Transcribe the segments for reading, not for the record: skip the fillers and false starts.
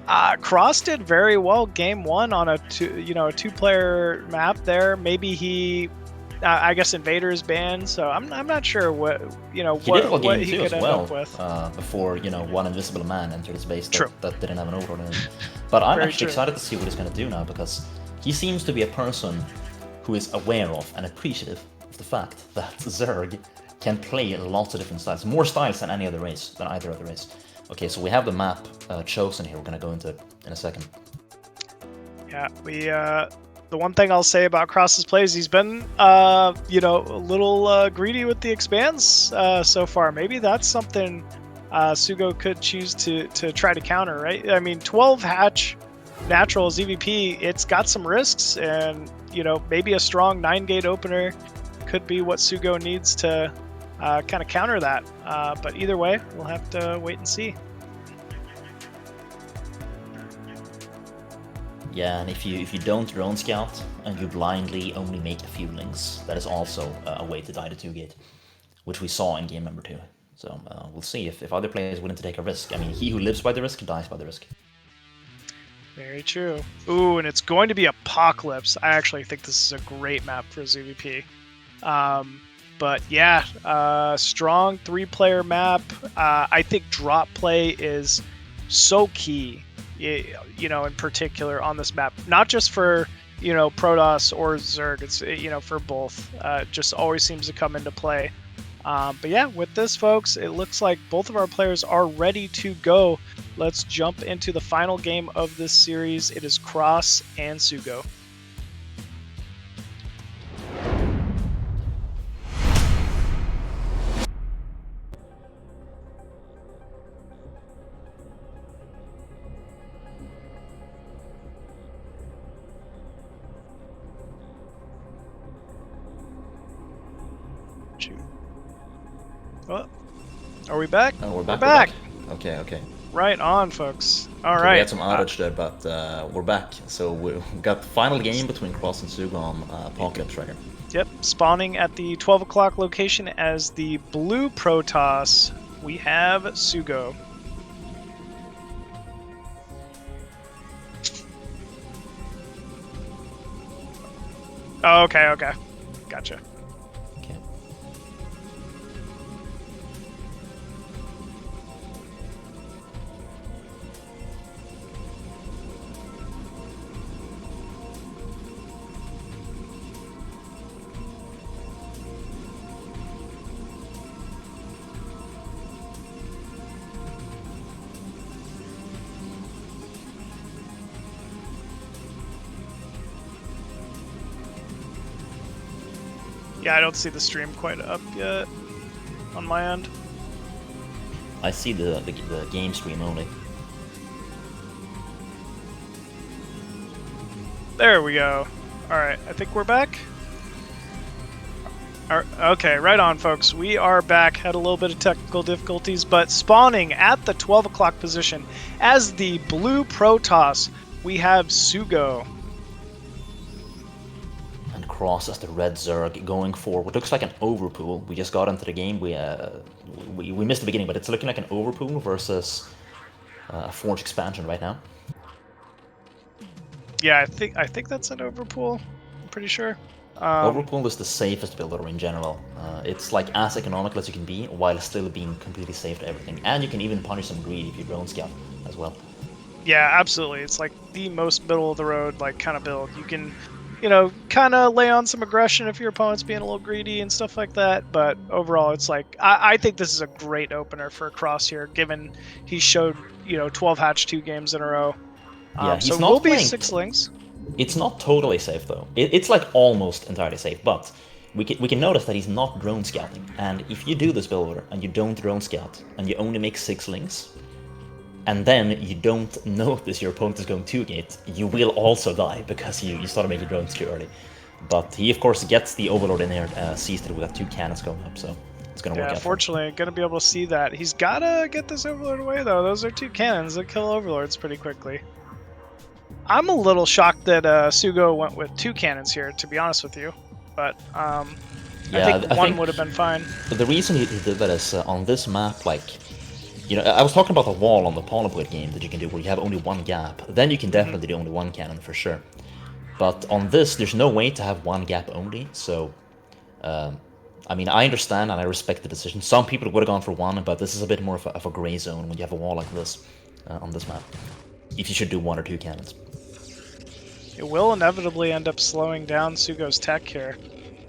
cRoSs did very well game one on a two-player map there. Maybe he, I guess Invader is banned, so I'm not sure what he did well what game he two could as end well, up with. before one invisible man entered his base that didn't have an overlord in it. But I'm Very actually true. excited to see what he's going to do now, because he seems to be a person who is aware of and appreciative of the fact that Zerg can play lots of different styles, more styles than any other race, than either other race. Okay, so we have the map chosen here. We're going to go into it in a second. Yeah, the one thing I'll say about cRoSs's plays, he's been a little greedy with the expands so far. Maybe that's something SuGo could choose to try to counter, right? I mean, 12 hatch natural ZVP, it's got some risks, and maybe a strong 9-gate opener could be what SuGo needs to kind of counter that. But either way, we'll have to wait and see. Yeah, and if you don't drone scout and you blindly only make a few links, that is also a way to die to 2-gate, which we saw in game number 2. So we'll see if other players are willing to take a risk. I mean, he who lives by the risk dies by the risk. Very true. Ooh, and it's going to be Apocalypse. I actually think this is a great map for ZVP. But yeah, strong 3-player map. I think drop play is so key, in particular on this map. Not just for, Protoss or Zerg, it's, for both. Just always seems to come into play. But yeah, with this, folks, it looks like both of our players are ready to go. Let's jump into the final game of this series. It is cRoSs and SuGo. Oh, are we back? Oh, we're back. Okay. Right on, folks. All right. right. We had some outage there, but we're back. So we got the final game between cRoSs and SuGo on Apocalypse right here. Yep, spawning at the 12 o'clock location as the blue Protoss, we have SuGo. Oh, okay. Gotcha. Okay. Yeah, I don't see the stream quite up yet on my end. I see the game stream only. There we go. Alright, I think we're back. Okay, right on, folks. We are back. Had a little bit of technical difficulties, but spawning at the 12 o'clock position as the blue Protoss, we have SuGo. cRoSs as the red Zerg going for what looks like an overpool. We just got into the game. We missed the beginning, but it's looking like an overpool versus a Forge expansion right now. Yeah, I think that's an overpool. I'm pretty sure. Overpool is the safest builder in general. It's like as economical as you can be while still being completely safe to everything. And you can even punish some greed if you drone scout as well. Yeah, absolutely. It's like the most middle of the road kind of build. You can kind of lay on some aggression if your opponent's being a little greedy and stuff like that. But overall, it's like, I think this is a great opener for cRoSs here, given he showed, 12 hatch 2 games in a row. Yeah, so we'll be 6 links. It's not totally safe, though. It's like almost entirely safe, but we can notice that he's not drone scouting. And if you do this builder and you don't drone scout, and you only make 6 links, and then you don't notice your opponent is going 2-gate, you will also die because you started making drones too early. But he, of course, gets the Overlord in there, sees that we got 2 cannons going up, so it's going to work out. Yeah, fortunately, going to be able to see that. He's got to get this Overlord away, though. Those are 2 cannons that kill Overlords pretty quickly. I'm a little shocked that SuGo went with 2 cannons here, to be honest with you. But I think one would have been fine. The reason he did that is on this map, like, You know, I was talking about the wall on the Polyploid game that you can do where you have only one gap. Then you can definitely do only one cannon for sure. But on this, there's no way to have one gap only, so... I mean, I understand and I respect the decision. Some people would have gone for one, but this is a bit more of a gray zone when you have a wall like this on this map. If you should do one or two cannons. It will inevitably end up slowing down SuGo's tech here.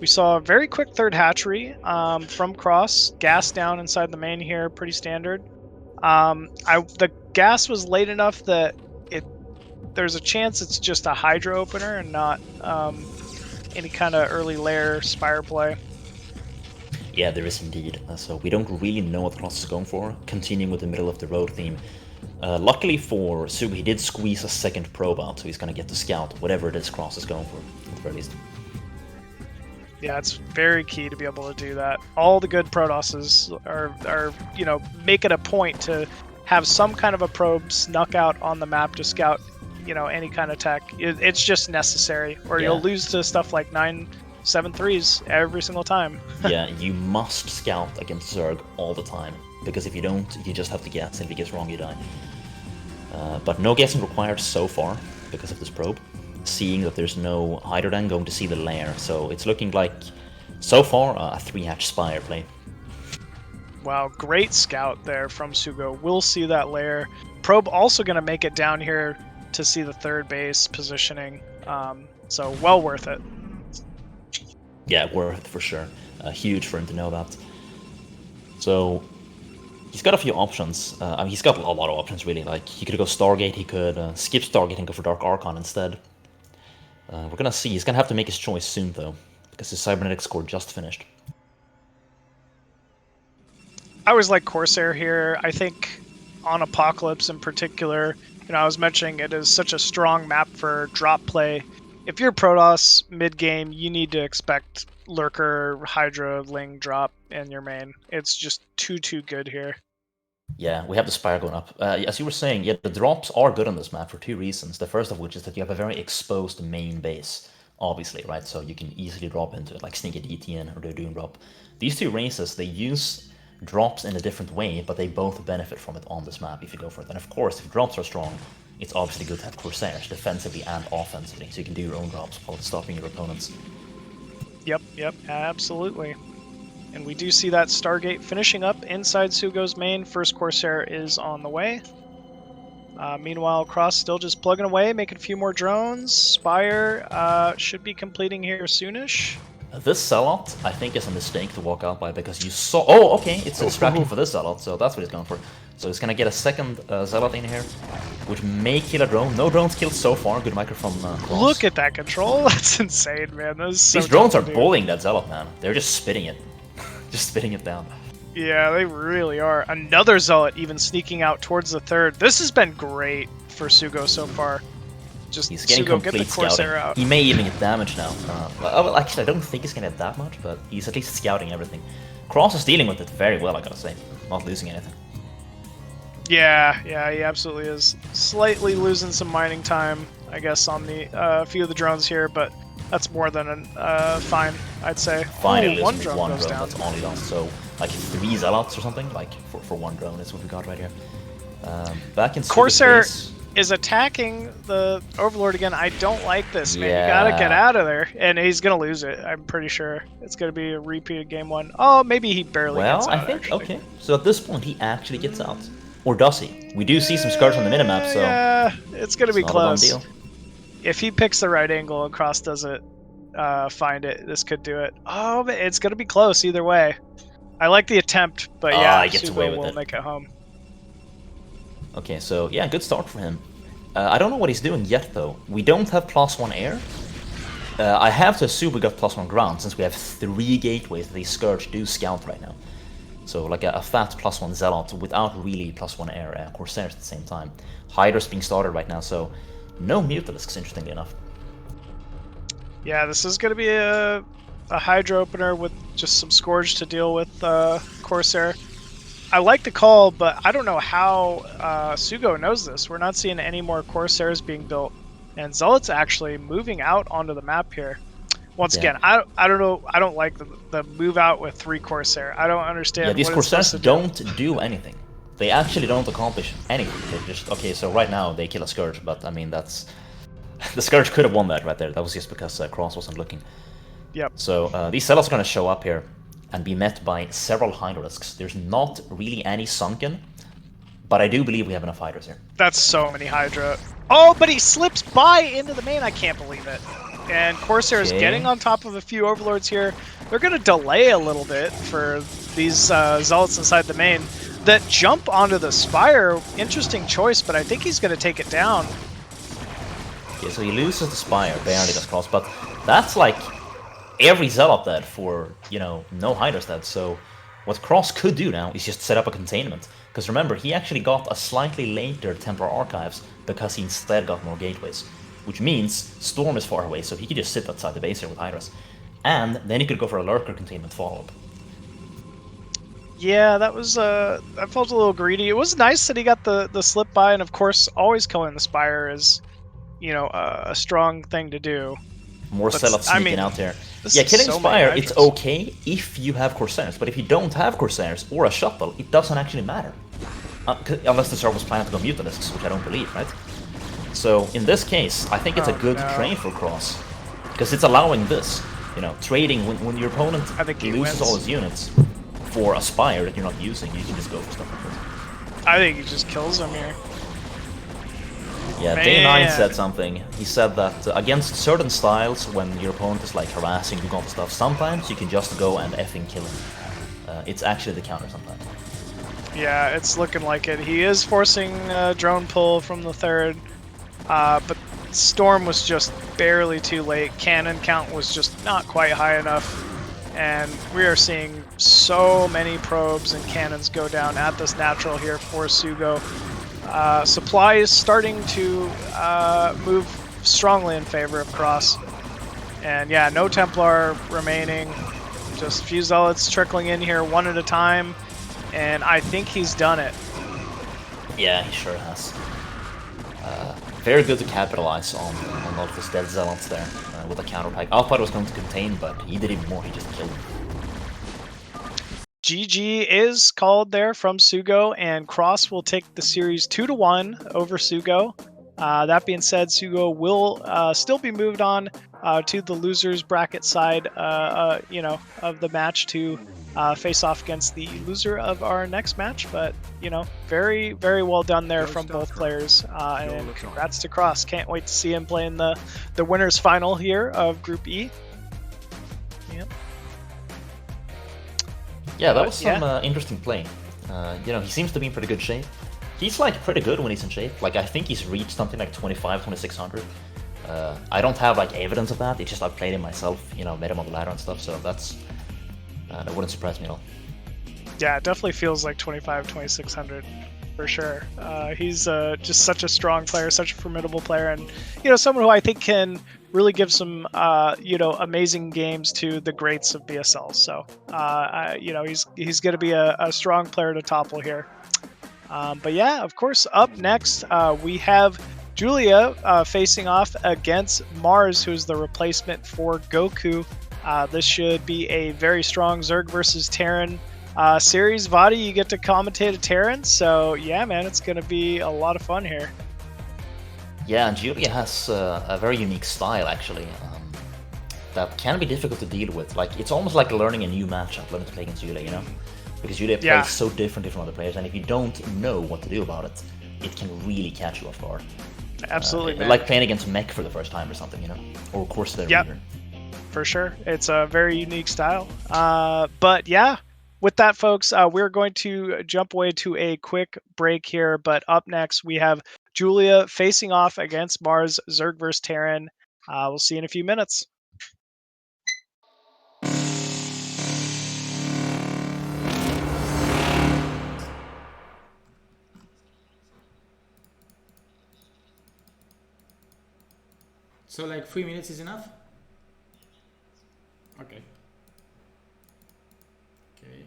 We saw a very quick third hatchery from cRoSs. Gas down inside the main here, pretty standard. The gas was late enough that there's a chance it's just a Hydra opener and not any kind of early layer Spire play. Yeah, there is indeed. So we don't really know what cRoSs is going for, continuing with the middle of the road theme. Luckily for SuGo, he did squeeze a second probe out, so he's going to get to scout whatever it is cRoSs is going for, at the very least. Yeah, it's very key to be able to do that. All the good Protosses are you know, make it a point to have some kind of a probe snuck out on the map to scout, you know, any kind of tech. It's just necessary, or you'll lose to stuff like 973s every single time. Yeah, you must scout against Zerg all the time, because if you don't, you just have to guess, and if he gets wrong, you die. But no guessing required so far, because of this probe. Seeing that there's no Hydra then going to see the lair, so it's looking like, so far, a 3-hatch Spire play. Wow, great scout there from SuGo. We'll see that lair. Probe also going to make it down here to see the third base positioning, so well worth it. Yeah, worth it for sure. Huge for him to know that. So, he's got a few options. I mean, he's got a lot of options, really. Like, he could go Stargate, he could skip Stargate and go for Dark Archon instead. We're gonna see. He's gonna have to make his choice soon, though, because his Cybernetic score just finished. I always like Corsair here. I think on Apocalypse in particular, you know, I was mentioning it is such a strong map for drop play. If you're Protoss mid-game, you need to expect Lurker, Hydra, Ling drop in your main. It's just too good here. Yeah, we have the Spire going up. As you were saying, yeah, the drops are good on this map for two reasons. The first of which is that you have a very exposed main base, obviously, right? So you can easily drop into it, like Sneaky DTN or the Doom drop. These two races, they use drops in a different way, but they both benefit from it on this map if you go for it. And of course, if drops are strong, it's obviously good to have Corsairs, defensively and offensively, so you can do your own drops while stopping your opponents. Yep, absolutely. And we do see that Stargate finishing up inside SuGo's main. First Corsair is on the way. Meanwhile, cRoSs still just plugging away, making a few more drones. Spire should be completing here soonish. This Zealot, I think, is a mistake to walk out by, because you saw... Oh, okay, it's distracting for this Zealot, so that's what he's going for. So he's going to get a second Zealot in here, which may kill a drone. No drones killed so far. Good micro from cRoSs. Look at that control. That's insane, man. That is so These drones are tough to do. bullying that Zealot, man. They're just spitting it. Just spitting it down. Yeah, they really are. Another Zealot even sneaking out towards the third. This has been great for SuGo so far. Just he's getting SuGo, get the complete Corsair scouting. out. He may even get damage now. Well, actually, I don't think he's gonna get that much, but he's at least scouting everything. cRoSs is dealing with it very well, I gotta say. Not losing anything. Yeah, he absolutely is. Slightly losing some mining time, I guess, on the few of the drones here, but that's more than fine, I'd say. Finally, one drone goes down. That's only lost. So, like 3 Zealots or something, like for one drone is what we got right here. Back in Corsair base, is attacking the Overlord again. I don't like this, man. Yeah. You gotta get out of there. And he's gonna lose it, I'm pretty sure. It's gonna be a repeat of game 1. Oh, maybe he barely gets out, I think, actually. okay. So at this point, he actually gets out. Or does he? We do see some scars on the minimap, so... Yeah, it's gonna be not a done close. deal. If he picks the right angle and cRoSs doesn't find it, this could do it. Oh, but it's gonna be close either way. I like the attempt, but yeah, he gets away with will it. make it home. Okay, so yeah, good start for him. I don't know what he's doing yet, though. We don't have +1 air. I have to assume we got +1 ground, since we have 3 gateways that these Scourge do scout right now. So like a fat +1 Zealot without really +1 air Corsairs at the same time. Hydra's being started right now, so no Mutalisks, interestingly enough. Yeah, this is going to be a Hydra opener with just some Scourge to deal with Corsair. I like the call, but I don't know how SuGo knows this. We're not seeing any more Corsairs being built. And Zealot's actually moving out onto the map here. Once again, I don't know. I don't like the move out with 3 Corsair. I don't understand. Yeah, these what it's Corsairs supposed to don't do anything. they actually don't accomplish anything. They just, okay, so right now they kill a Scourge, but I mean, that's... the Scourge could have won that right there. That was just because cRoSs wasn't looking. Yep. So these Zealots are going to show up here and be met by several Hydra-risks. There's not really any Sunken, but I do believe we have enough Hydras here. That's so many Hydra. Oh, but he slips by into the main. I can't believe it. And Corsair is getting on top of a few Overlords here. They're going to delay a little bit for these Zealots inside the main. That jump onto the Spire, interesting choice, but I think he's going to take it down. Yeah, so he loses the Spire, barely does cross, but that's like every Zealot dead for, you know, no Hydras dead. So what cRoSs could do now is just set up a containment. Because remember, he actually got a slightly later Templar Archives because he instead got more gateways. Which means Storm is far away, so he could just sit outside the base here with Hydras. And then he could go for a Lurker containment follow-up. Yeah, that was, I felt a little greedy. It was nice that he got the slip by, and of course, always killing the Spire is, you know, a strong thing to do. More Zealots sneaking out there. Yeah, killing so Spire, it's okay if you have Corsairs, but if you don't have Corsairs or a Shuttle, it doesn't actually matter. Unless the server was planning to go Mutalisks, which I don't believe, right? So, in this case, I think it's a good trade for cRoSs. Because it's allowing this, you know, trading when your opponent loses all his units for a Spire that you're not using, you can just go for stuff like this. I think he just kills him here. Yeah, Day9 said something. He said that against certain styles, when your opponent is like harassing you and stuff, sometimes you can just go and effing kill him. It's actually the counter sometimes. Yeah, it's looking like it. He is forcing drone pull from the third, but Storm was just barely too late. Cannon count was just not quite high enough, and we are seeing so many probes and cannons go down at this natural here for SuGo. Supply is starting to move strongly in favor of cRoSs. And yeah, no Templar remaining. Just a few Zealots trickling in here one at a time. And I think he's done it. Yeah, he sure has. Very good to capitalize on all of his dead Zealots there with a counterpike. I thought it was going to contain, but he did even more, he just killed him. GG is called there from SuGo, and cRoSs will take the series 2-1 over SuGo. That being said, SuGo will still be moved on to the losers bracket side, you know, of the match to face off against the loser of our next match. But you know, very, very well done there from both players, and congrats to cRoSs. Can't wait to see him play in the winners final here of Group E. Yep. Yeah, that was some interesting play. You know, he seems to be in pretty good shape. He's like pretty good when he's in shape. Like I think he's reached something like 2600. I don't have like evidence of that. It's just I've played him myself. You know, met him on the ladder and stuff. So that's that wouldn't surprise me at all. Yeah, it definitely feels like 2600 for sure. He's just such a strong player, such a formidable player, and you know, someone who I think can really give some you know, amazing games to the greats of BSL. So you know, he's going to be a strong player to topple here. But yeah, of course, up next we have Julia facing off against Mars, who's the replacement for GoKu. This should be a very strong Zerg versus Terran series. vOddy, you get to commentate a Terran, so yeah, man, it's going to be a lot of fun here. Yeah, and Julia has a very unique style, actually, that can be difficult to deal with. Like, it's almost like learning a new matchup, learning to play against Julia, you know? Because Julia plays so differently from other players, and if you don't know what to do about it, it can really catch you off guard. Absolutely, man. Like playing against Mech for the first time or something, you know? Or Corsair. Yep, for sure. It's a very unique style. But yeah, with that, folks, we're going to jump away to a quick break here. But up next, we have Julia facing off against Mars, Zerg vs. Terran. We'll see you in a few minutes. So like 3 minutes is enough? Okay. Okay.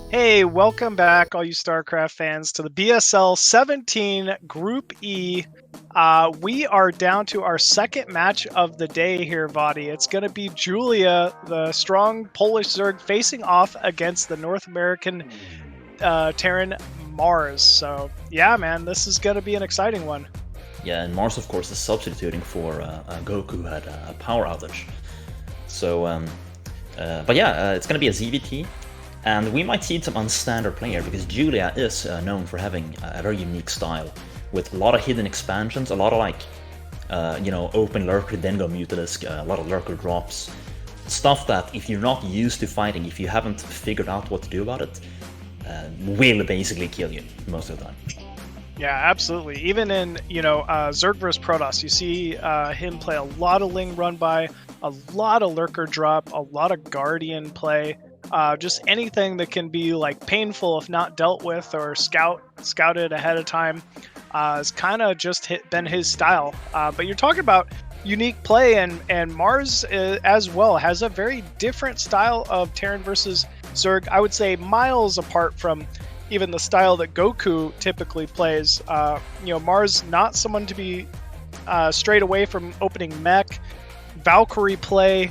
Hey, welcome back, all you StarCraft fans, to the BSL17 Group E. We are down to our second match of the day here, vOddy. It's going to be Julia, the strong Polish Zerg, facing off against the North American Terran Mars. So, yeah, man, this is going to be an exciting one. Yeah, and Mars, of course, is substituting for GoKu, who had a power outage. So, but yeah, it's going to be a ZVT. And we might see some unstandard player, because Julia is known for having a very unique style, with a lot of hidden expansions, a lot of like, open lurker, then go Mutalisk, a lot of lurker drops. Stuff that if you're not used to fighting, if you haven't figured out what to do about it, will basically kill you most of the time. Yeah, absolutely. Even in, Zerg vs. Protoss, you see him play a lot of Ling run by, a lot of lurker drop, a lot of Guardian play. Just anything that can be like painful if not dealt with or scouted ahead of time has kind of just been his style. But you're talking about unique play, and Mars as well has a very different style of Terran versus Zerg. I would say miles apart from even the style that GoKu typically plays. Mars not someone to be strayed away from opening mech, Valkyrie play.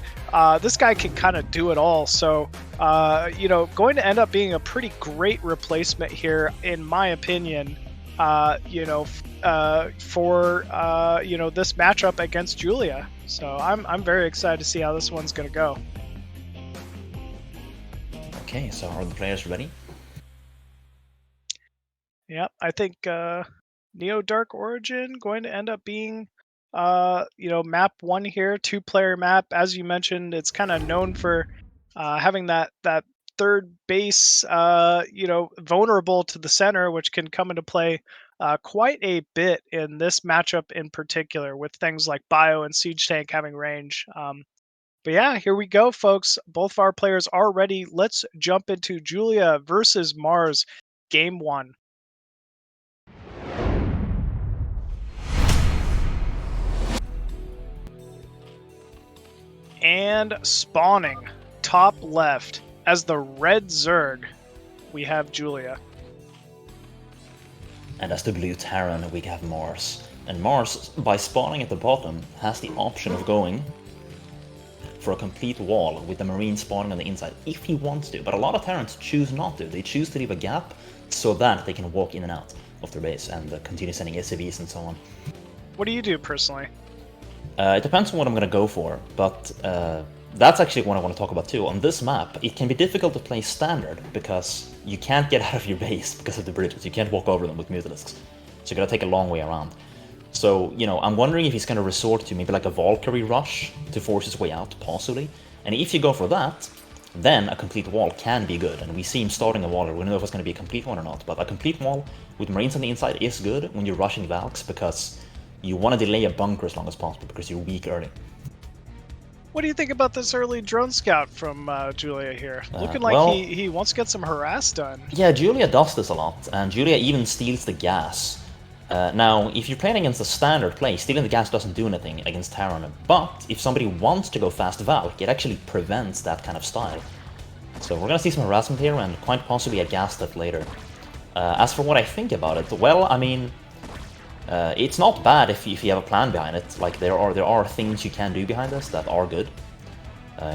This guy can kind of do it all. So, going to end up being a pretty great replacement here, in my opinion, for this matchup against Julia. So I'm very excited to see how this one's going to go. Okay, so are the players ready? Yep, I think Neo Dark Origin going to end up being map 1 here, 2-player map. As you mentioned, it's kind of known for having that third base vulnerable to the center, which can come into play quite a bit in this matchup in particular, with things like Bio and Siege Tank having range. But yeah, here we go, folks. Both of our players are ready. Let's jump into Julia versus Mars, game 1. And spawning top left as the red Zerg, we have Julia. And as the blue Terran, we have Mars. And Mars, by spawning at the bottom, has the option of going for a complete wall with the Marine spawning on the inside, if he wants to. But a lot of Terrans choose not to. They choose to leave a gap so that they can walk in and out of their base and continue sending SCVs and so on. What do you do personally? It depends on what I'm going to go for, but that's actually what I want to talk about too. On this map, it can be difficult to play standard because you can't get out of your base because of the bridges. You can't walk over them with Mutalisks, so you gotta take a long way around. So, I'm wondering if he's going to resort to maybe like a Valkyrie rush to force his way out, possibly. And if you go for that, then a complete wall can be good. And we see him starting a wall. We don't know if it's going to be a complete one or not, but a complete wall with Marines on the inside is good when you're rushing Valks, because you want to delay a bunker as long as possible because you're weak early. What do you think about this early drone scout from Julia here? Looking like he wants to get some harass done. Yeah, Julia does this a lot, and Julia even steals the gas. Now, if you're playing against a standard play, stealing the gas doesn't do anything against Terran, but if somebody wants to go fast Valk, it actually prevents that kind of style. So we're gonna see some harassment here, and quite possibly a gas step later. As for what I think about it, well, I mean, it's not bad if you have a plan behind it. Like, there are things you can do behind this that are good.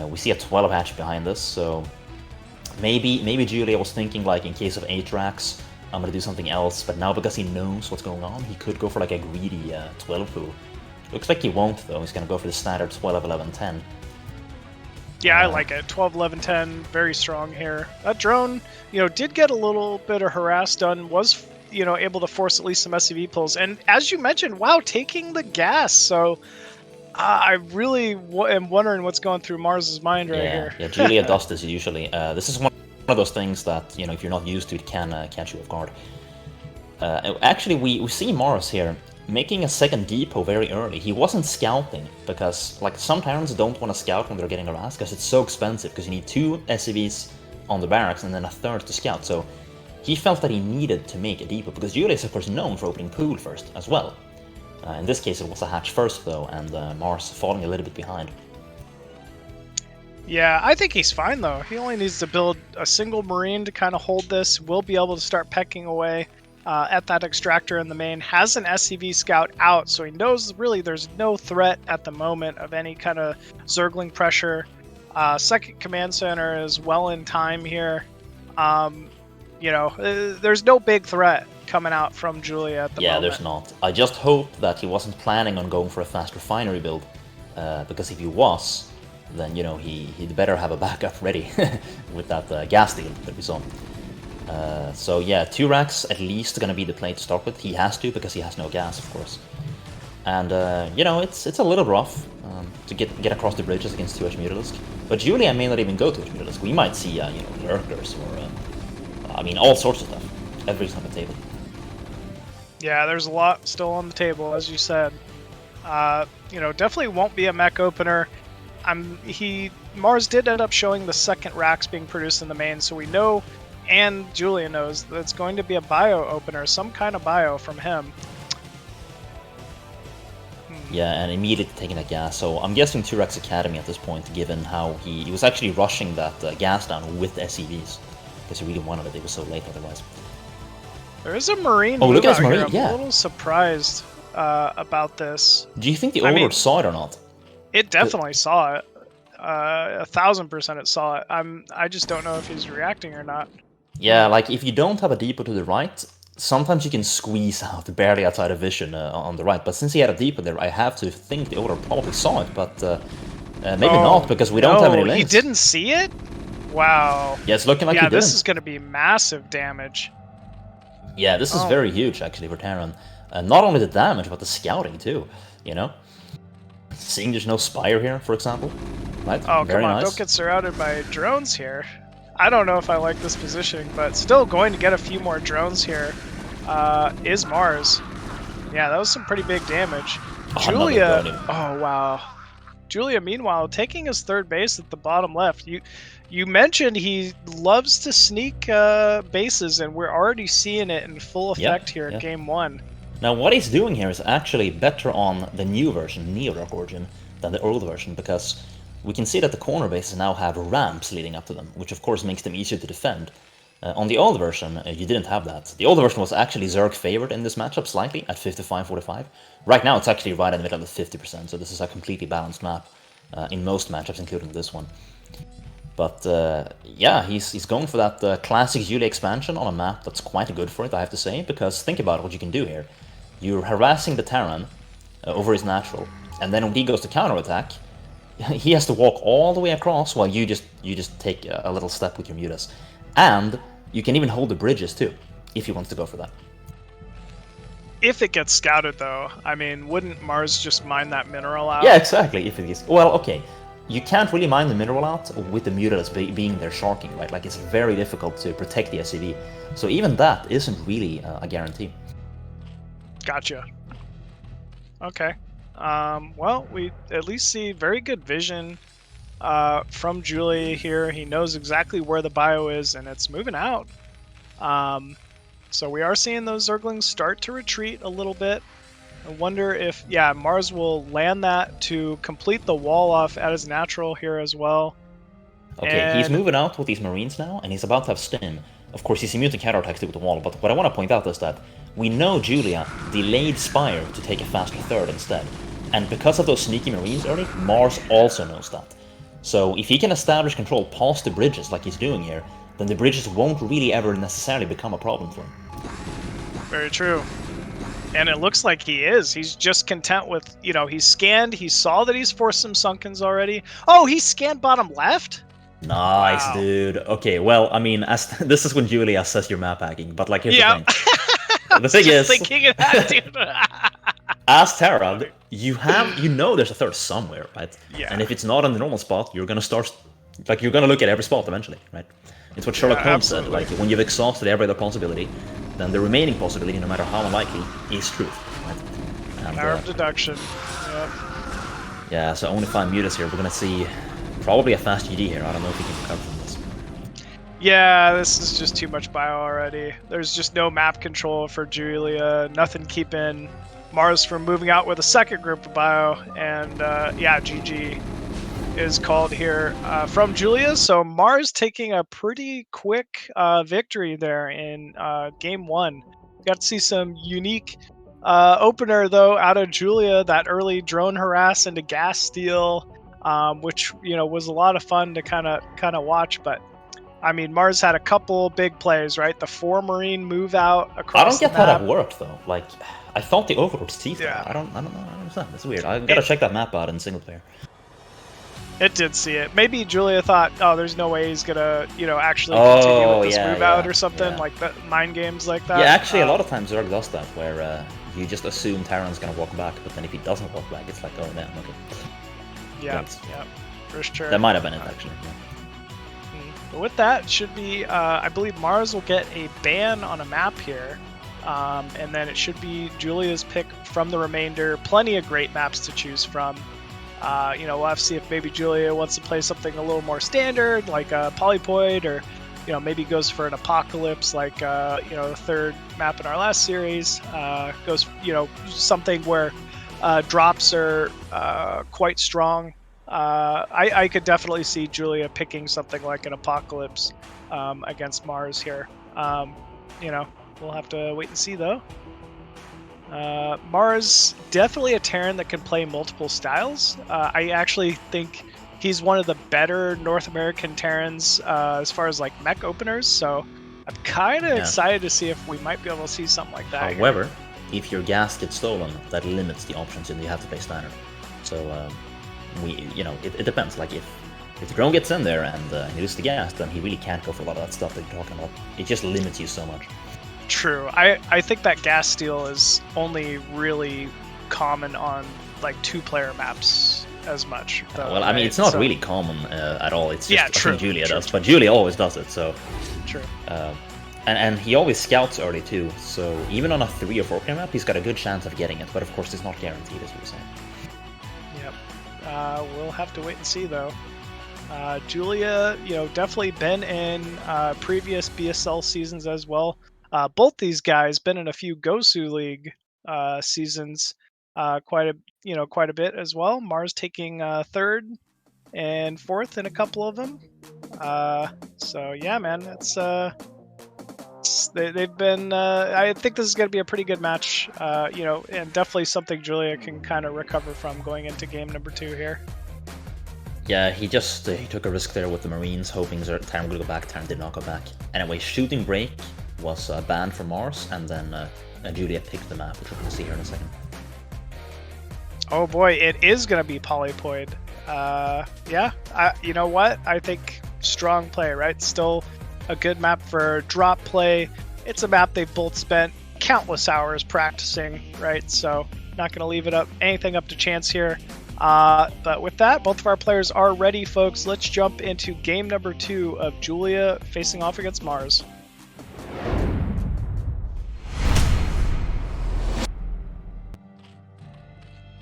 We see a 12 hatch behind this, so maybe Julia was thinking, like, in case of 8 racks, I'm gonna do something else, but now because he knows what's going on, he could go for like a greedy 12 pool. Looks like he won't though, he's gonna go for the standard 12, 11, 10. Yeah, I like it. 12, 11, 10, very strong here. That drone, did get a little bit of harass done, was, able to force at least some SCV pulls. And as you mentioned, wow, taking the gas. So I really am wondering what's going through Mars's mind here. Yeah, Julia does this usually. This is one of those things that, if you're not used to, it can catch you off guard. Actually, we see Mars here making a second depot very early. He wasn't scouting because, like, some Terrans don't want to scout when they're getting harassed because it's so expensive, because you need 2 SCVs on the barracks and then a third to scout. So he felt that he needed to make a depot because Julia is of course known for opening pool first as well. In this case it was a hatch first though, and Mars falling a little bit behind. Yeah, I think he's fine though. He only needs to build a single Marine to kind of hold this. We'll be able to start pecking away at that extractor in the main. Has an SCV scout out, so he knows really there's no threat at the moment of any kind of Zergling pressure. Second command center is well in time here. You know, there's no big threat coming out from Julia at the moment. Yeah, there's not. I just hope that he wasn't planning on going for a fast refinery build, because if he was, then, you know, he'd better have a backup ready with that gas deal that we saw. So yeah, 2 racks at least going to be the play to start with. He has to, because he has no gas, of course. And, you know, it's a little rough to get across the bridges against 2H Mutalisk. But Julian may not even go to 2H Mutalisk. We might see, you know, lurkers or, I mean, all sorts of stuff. Everything's on the table. Yeah, there's a lot still on the table, as you said. You know, definitely won't be a mech opener. Mars did end up showing the second racks being produced in the main, so we know, and Julian knows, that it's going to be a bio opener, some kind of bio from him. Yeah, and immediately taking that gas. So I'm guessing 2Rex Academy at this point, given how he was actually rushing that gas down with SCVs. Because he really wanted it, it was so late otherwise. There is a Marine. Oh, look at this Marine, Marine, yeah. I'm a little surprised about this. Do you think the Overlord saw it or not? It definitely saw it. 1000% it saw it. I just don't know if he's reacting or not. Yeah, like if you don't have a depot to the right, sometimes you can squeeze out barely outside of vision on the right. But since he had a depot there, I have to think the Overlord probably saw it, but maybe not, because we don't have any lanes. He didn't see it? Wow. Yeah, it's looking like he didn't. Yeah, this is going to be massive damage. Yeah, this is very huge, actually, for Terran. Not only the damage, but the scouting, too, you know? Seeing there's no Spire here, for example. Right? Oh, very come on, nice. don't get surrounded by drones here. I don't know if I like this positioning, but still going to get a few more drones here is Mars. Yeah, that was some pretty big damage. Julia, oh wow. Julia, meanwhile, taking his third base at the bottom left. You mentioned he loves to sneak bases, and we're already seeing it in full effect here in Game 1. Now, what he's doing here is actually better on the new version, Neo-Dark Origin, than the old version, because we can see that the corner bases now have ramps leading up to them, which of course makes them easier to defend. On the old version, you didn't have that. The old version was actually Zerg favored in this matchup slightly, at 55-45. Right now, it's actually right in the middle of the 50%, so this is a completely balanced map in most matchups, including this one. But yeah, he's going for that classic Julia expansion on a map that's quite good for it, I have to say, because think about what you can do here. You're harassing the Terran over his natural, and then when he goes to counterattack, he has to walk all the way across while you just take a little step with your Mutas. And you can even hold the bridges too, if he wants to go for that. If it gets scouted though, I mean, wouldn't Mars just mine that mineral out? Yeah, exactly, if it gets... Well, okay. You can't really mine the mineral out with the Mutas being there sharking, right? Like, it's very difficult to protect the SCV. So even that isn't really a guarantee. Gotcha. Okay. Well, we at least see very good vision from Julia here. He knows exactly where the bio is, and it's moving out. So we are seeing those Zerglings start to retreat a little bit. I wonder if, yeah, Mars will land that to complete the wall off at his natural here as well. Okay, he's moving out with these Marines now, and he's about to have Stim. Of course, he's immune to counterattacks with the wall, but what I want to point out is that we know Julia delayed Spire to take a faster third instead. And because of those sneaky Marines early, Mars also knows that. So if he can establish control past the bridges like he's doing here, then the bridges won't really ever necessarily become a problem for him. Very true. And it looks like he is. He's just content with, you know, he's scanned, he saw that he's forced some Sunkens already. Oh, he scanned bottom left? Nice, wow. Dude. Okay, well, I mean, this is when Julia assess your map hacking, but like, here's the thing. The thing is, thinking of that, dude. as Terran, you know there's a third somewhere, right? Yeah. And if it's not in the normal spot, you're gonna start, like, you're gonna look at every spot eventually, right? It's what Sherlock Holmes said, like, when you've exhausted every other possibility, then the remaining possibility, no matter how unlikely, is truth, right? And, power of deduction. Yep. Yeah, so only 5 mutas here. We're gonna see probably a fast GD here. I don't know if he can recover from this. Yeah, this is just too much bio already. There's just no map control for Julia, nothing keeping Mars from moving out with a second group of bio, and yeah, GG. is called here from Julia. So Mars taking a pretty quick victory there in game 1. Got to see some unique opener though out of Julia. That early drone harass into gas steal, which was a lot of fun to kind of watch. But I mean, Mars had a couple big plays, right? The 4 Marine move out across. I don't get the how map. that worked though. Like, I thought the Overlord seized that. I don't know. I don't understand. It's weird. I gotta check that map out in single player. It did see it. Maybe Julia thought, oh, there's no way he's gonna, actually continue with this move out or something, like that, mind games like that. Yeah, actually, a lot of times Zerg does that, where you just assume Terran's gonna walk back, but then if he doesn't walk back, it's like, oh, damn, okay. Yeah, for sure. That might have been it, actually. Yeah. But with that, should be, I believe Mars will get a ban on a map here, and then it should be Julia's pick from the remainder. Plenty of great maps to choose from. We'll have to see if maybe Julia wants to play something a little more standard, like a Polypoid, or maybe goes for an Apocalypse, like the third map in our last series. Goes something where drops are quite strong. I could definitely see Julia picking something like an Apocalypse against Mars here. We'll have to wait and see though. Mars, definitely a Terran that can play multiple styles. I actually think he's one of the better North American Terrans as far as like mech openers, so I'm kind of excited to see if we might be able to see something like that. However, if your gas gets stolen, that limits the options and you have to play standard. So it depends. Like if the drone gets in there and he loses the gas, then he really can't go for a lot of that stuff that you're talking about. It just limits you so much. True. I think that gas steal is only really common on like 2-player maps as much. Though, well, I mean, it's not really common at all. It's just true. I think Julia does, but Julia always does it. So true. And he always scouts early too. So even on a 3 or 4-player map, he's got a good chance of getting it. But of course, it's not guaranteed, as we were saying. Yep. We'll have to wait and see though. Julia, definitely been in previous BSL seasons as well. Both these guys been in a few GoKu League seasons, quite a bit as well. Mars taking 3rd and 4th in a couple of them. So yeah, man, they've been. I think this is going to be a pretty good match. And definitely something Julia can kind of recover from going into game number 2 here. Yeah, he took a risk there with the Marines, hoping Terran would go back. Terran did not go back. Anyway, shooting break was banned for Mars, and then Julia picked the map, which we're going to see here in a second. Oh boy, it is going to be Polypoid. You know what? I think strong play, right? Still a good map for drop play. It's a map they've both spent countless hours practicing, right? So not going to leave anything up to chance here. But with that, both of our players are ready, folks. Let's jump into game number 2 of Julia facing off against Mars.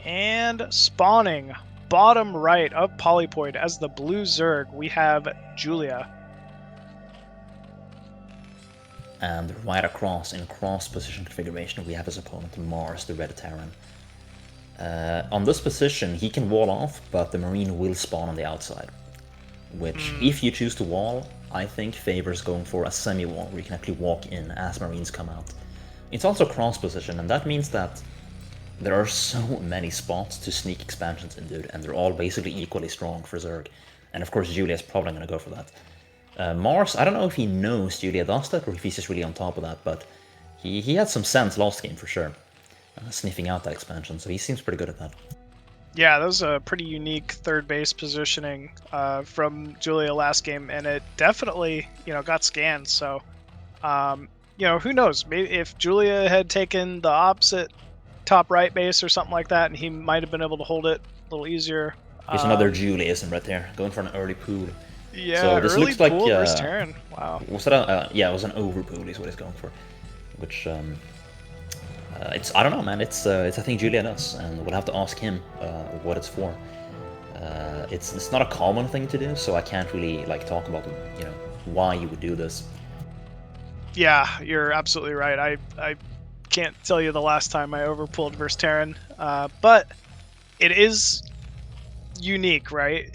And spawning bottom right of Polypoid as the blue Zerg, we have Julia. And right across, in cross position configuration, we have his opponent Mars, the red Terran. On this position, he can wall off, but the Marine will spawn on the outside. Which, if you choose to wall, I think favors going for a semi-wall, where you can actually walk in as Marines come out. It's also cross position, and that means that there are so many spots to sneak expansions into, and they're all basically equally strong for Zerg. And of course, Julia's probably going to go for that. Mars, I don't know if he knows Julia does that, or if he's just really on top of that, but he had some sense last game for sure. Sniffing out that expansion, so he seems pretty good at that. Yeah, that was a pretty unique third base positioning from Julia last game, and it definitely, got scanned. So, who knows? Maybe if Julia had taken the opposite top right base or something like that, and he might have been able to hold it a little easier. Here's another Julianism right there, going for an early pool. Yeah, so this early looks like, pool versus Terran. Wow. Was it it was an over pool is what he's going for, which I don't know, man. It's I think Julia does, and we'll have to ask him what it's for. It's not a common thing to do, so I can't really talk about why you would do this. Yeah, you're absolutely right. I can't tell you the last time I overpulled versus Terran, but it is unique, right?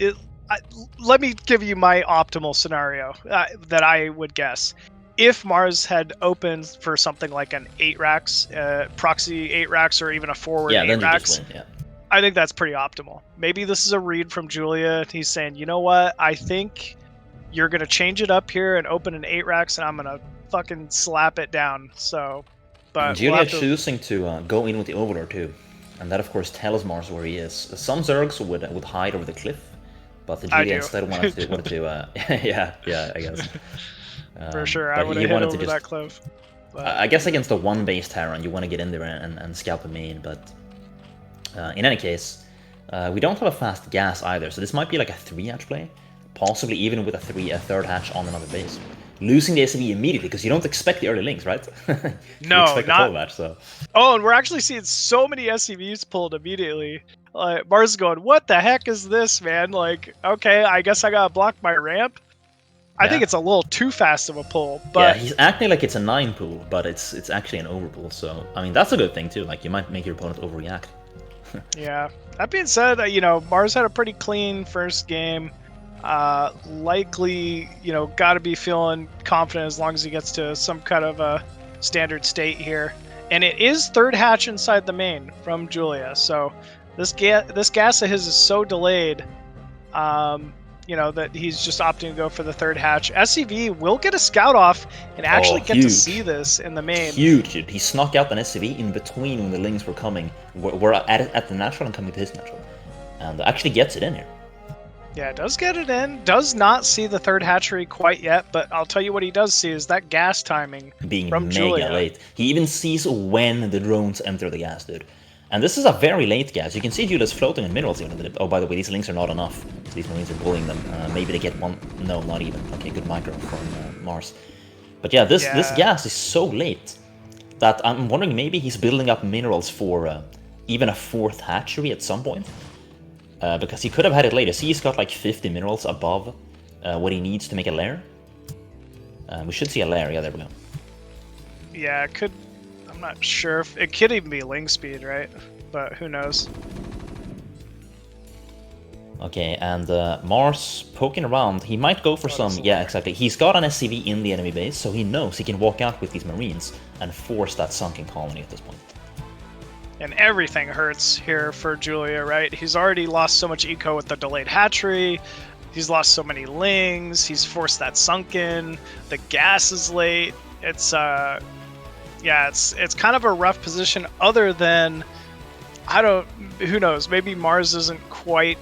let me give you my optimal scenario that I would guess. If Mars had opened for something like an 8 racks, proxy 8 racks, or even a forward 8 then you racks, just win, yeah. I think that's pretty optimal. Maybe this is a read from Julia. He's saying, you know what? I think you're going to change it up here and open an 8 racks, and I'm going to fucking slap it down. So, but Julia we'll have to... choosing to go in with the Overlord too. And that, of course, tells Mars where he is. Some Zergs would hide over the cliff, but the Julia instead wanted to yeah, I guess. For sure, I would have hit over that cliff. But... I guess against the one base Terran, you want to get in there and scalp the main, but in any case, we don't have a fast gas either, so this might be like a 3-hatch play, possibly even with a 3rd hatch on another base. Losing the SCV immediately, because you don't expect the early links, right? No, expect not... a match, so. Oh, and we're actually seeing so many SCVs pulled immediately. Mars is going, what the heck is this, man? Like, okay, I guess I gotta block my ramp. I think it's a little too fast of a pull, but... Yeah, he's acting like it's a 9 pull, but it's actually an overpull, so, I mean, that's a good thing, too. Like, you might make your opponent overreact. Yeah. That being said, you know, Mars had a pretty clean first game. Likely, you know, got to be feeling confident as long as he gets to some kind of a standard state here. And it is 3rd hatch inside the main from Julia, so this gas of his is so delayed, you know, that he's just opting to go for the 3rd hatch. SCV will get a scout off and actually get to see this in the main. Huge, dude. He snuck out an SCV in between when the links were coming. We're at the natural and coming to his natural. And actually gets it in here. Yeah, does get it in. Does not see the 3rd hatchery quite yet, but I'll tell you what he does see is that gas timing being from mega Julia. Late. He even sees when the drones enter the gas, dude. And this is a very late gas. You can see Julia's floating in minerals even a bit. Oh, by the way, these links are not enough. So these Marines are bullying them. Maybe they get one. No, not even. Okay, good micro from Mars. But yeah, this gas is so late that I'm wondering maybe he's building up minerals for even a 4th hatchery at some point. Because he could have had it later. See, he's got like 50 minerals above what he needs to make a lair. We should see a lair. Yeah, there we go. Yeah, it could... I'm not sure if... It could even be ling speed, right? But who knows? Okay, and Mars poking around. He might go for some... Yeah, exactly. He's got an SCV in the enemy base, so he knows he can walk out with these Marines and force that sunken colony at this point. And everything hurts here for Julia, right? He's already lost so much eco with the delayed hatchery. He's lost so many lings. He's forced that sunken. The gas is late. It's yeah, it's kind of a rough position. Other than, who knows? Maybe Mars doesn't quite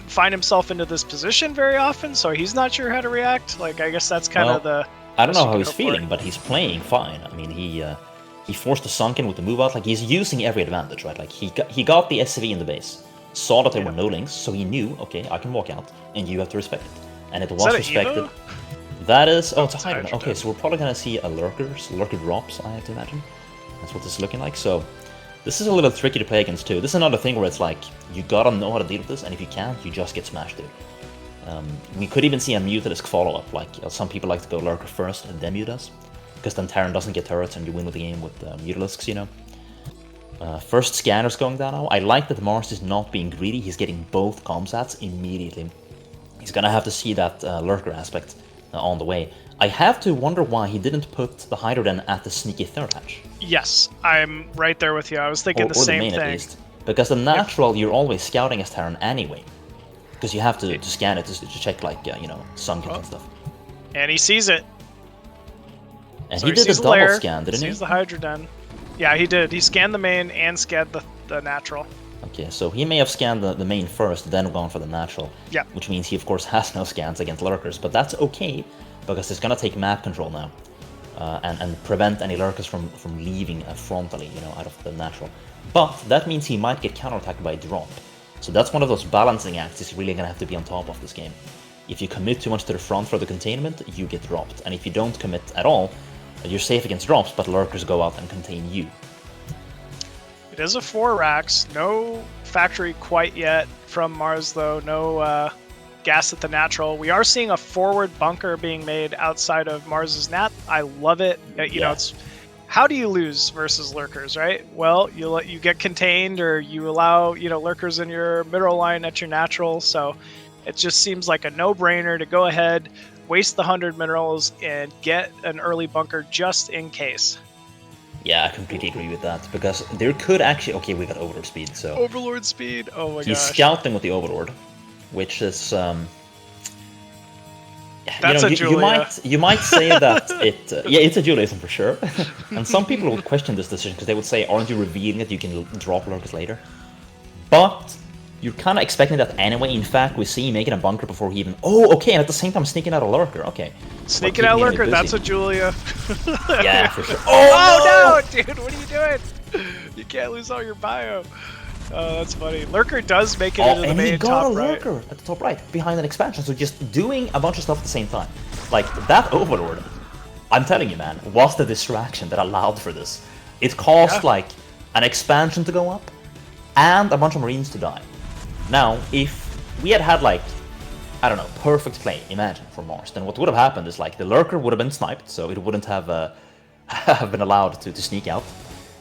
find himself into this position very often, so he's not sure how to react. Like, I guess that's kind of the... I don't know how he's feeling, but he's playing fine. I mean, he forced the sunken with the move out. Like, he's using every advantage, right? Like, he got the SCV in the base, saw that there were no links, so he knew, okay, I can walk out, and you have to respect it. And it was respected. That is... Oh, it's a hydrogen. Okay, so we're probably gonna see a lurker drops, I have to imagine. That's what this is looking like. So this is a little tricky to play against too. This is another thing where it's like, you gotta know how to deal with this, and if you can't, you just get smashed, dude. We could even see a Mutalisk follow-up. Like, some people like to go lurker first and then Mutas, because then Terran doesn't get turrets and you win with the game with Mutalisks, you know. First scanner's going down now. I like that Mars is not being greedy. He's getting both comsats immediately. He's gonna have to see that lurker aspect on the way. I have to wonder why he didn't put the Hydroden at the sneaky 3rd hatch. Yes, I'm right there with you. I was thinking the same thing. At least. Because the natural, you're always scouting as Terran anyway. Because you have to scan it to check, like, you know, sunken and stuff. And he sees it. And so he did the double scan, didn't he? He sees the Hydroden. Yeah, he did. He scanned the main and scanned the natural. Okay, so he may have scanned the main first, then gone for the natural. Yeah. Which means he, of course, has no scans against lurkers, but that's okay, because it's gonna take map control now, and prevent any lurkers from leaving frontally, you know, out of the natural. But that means he might get counterattacked by a drop. So that's one of those balancing acts he's really gonna have to be on top of this game. If you commit too much to the front for the containment, you get dropped. And if you don't commit at all, you're safe against drops, but lurkers go out and contain you. It is a 4 racks. No factory quite yet from Mars, though. No gas at the natural. We are seeing a forward bunker being made outside of Mars's nat. I love it. You know, it's... How do you lose versus lurkers, right? Well, you get contained, or you allow, you know, lurkers in your mineral line at your natural. So it just seems like a no-brainer to go ahead, waste the 100 minerals, and get an early bunker just in case. Yeah, I completely agree with that, because there could actually... Okay, we got Overlord speed, so... Overlord speed? Oh my gosh. He's scouting with the Overlord, which is... That's a Julia. You might say that it... yeah, it's a Juliaism for sure. And some people would question this decision, because they would say, aren't you revealing that you can drop lurkers later? But you're kind of expecting that anyway. In fact, we see him making a bunker before he even... Oh, okay, and at the same time sneaking out a lurker, okay. Sneaking out a lurker, that's a Julia. Yeah, for sure. Oh, no, dude, what are you doing? You can't lose all your bio. Oh, that's funny. Lurker does make it into the main top right. And he got a lurker at the top right, behind an expansion, so just doing a bunch of stuff at the same time. Like, that Overlord, I'm telling you, man, was the distraction that allowed for this. It caused, like, an expansion to go up, and a bunch of Marines to die. Now, if we had had, like, I don't know, perfect play, imagine, for Mars, then what would have happened is, like, the lurker would have been sniped, so it wouldn't have have been allowed to sneak out.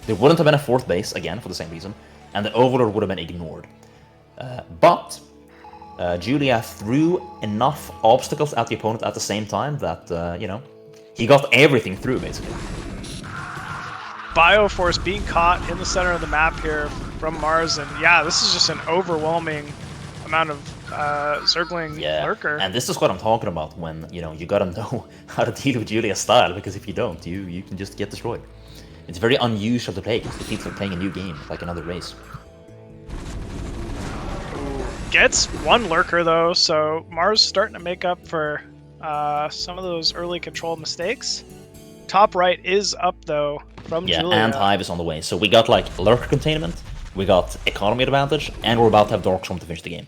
There wouldn't have been a fourth base, again, for the same reason, and the Overlord would have been ignored. But Julia threw enough obstacles at the opponent at the same time that, you know, he got everything through, basically. Bioforce being caught in the center of the map here from Mars, and yeah, this is just an overwhelming amount of circling lurker. And this is what I'm talking about when, you know, you gotta know how to deal with Julia's style, because if you don't, you can just get destroyed. It's very unusual to play, because it feels like playing a new game, like another race. Gets one lurker though, so Mars starting to make up for some of those early control mistakes. Top right is up though from Julia. And Hive is on the way. So we got like lurker containment, we got economy advantage, and we're about to have Darkstorm to finish the game.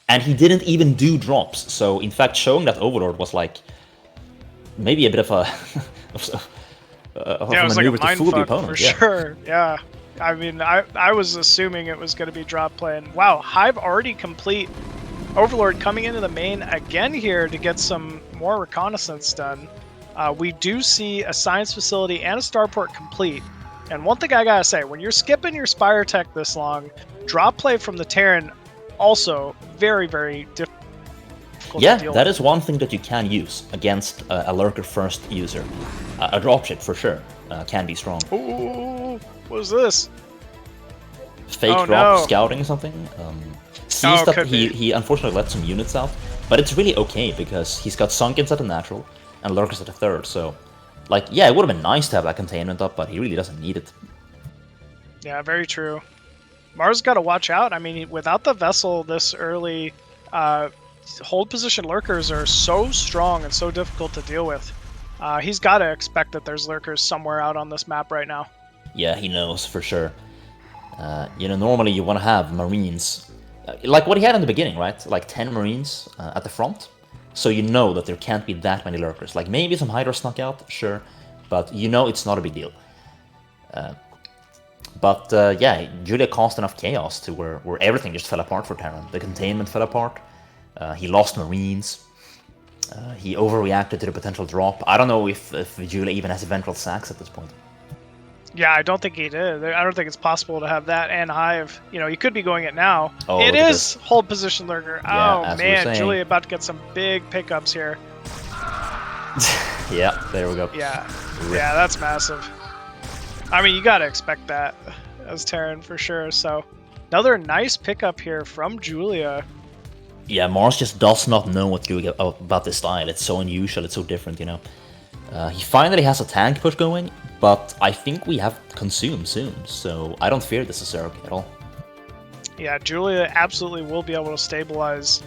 And he didn't even do drops, so in fact showing that Overlord was like maybe a bit of a yeah, it was like a mindfuck for sure. Yeah, I mean, I was assuming it was going to be drop play, and wow, Hive already complete. Overlord coming into the main again here to get some more reconnaissance done. We do see a science facility and a starport complete. And one thing I gotta say, when you're skipping your Spire Tech this long, drop play from the Terran also very, very difficult to deal with. That is one thing that you can use against a lurker first user. A dropship for sure can be strong. Ooh, what is this? Fake drop scouting or something. Sees that he unfortunately let some units out, but it's really okay because he's got Sunkens at a natural and lurkers at a third, so like, yeah, it would have been nice to have that containment up, but he really doesn't need it. Yeah, very true. Mars got to watch out. I mean, without the vessel this early, hold position lurkers are so strong and so difficult to deal with. He's got to expect that there's lurkers somewhere out on this map right now. Yeah, he knows for sure. You know, normally you want to have Marines, like what he had in the beginning, right? Like 10 Marines at the front. So you know that there can't be that many lurkers. Like maybe some Hydra snuck out, sure, but you know it's not a big deal. Yeah, Julia caused enough chaos to where everything just fell apart for Terran. The containment fell apart, he lost Marines, he overreacted to the potential drop. I don't know if Julia even has ventral sacks at this point. Yeah, I don't think he did. I don't think it's possible to have that and Hive. You know, you could be going it now. Oh, it is hold position lurker. Yeah, oh man, Julia about to get some big pickups here. Yeah, there we go. Yeah, yeah, that's massive. I mean, you got to expect that as Terran for sure. So another nice pickup here from Julia. Yeah, Mars just does not know what to do about this style. It's so unusual, it's so different, you know. He finally has a tank push going, but I think we have consumed soon, so I don't fear this Zerg at all. Yeah, Julia absolutely will be able to stabilize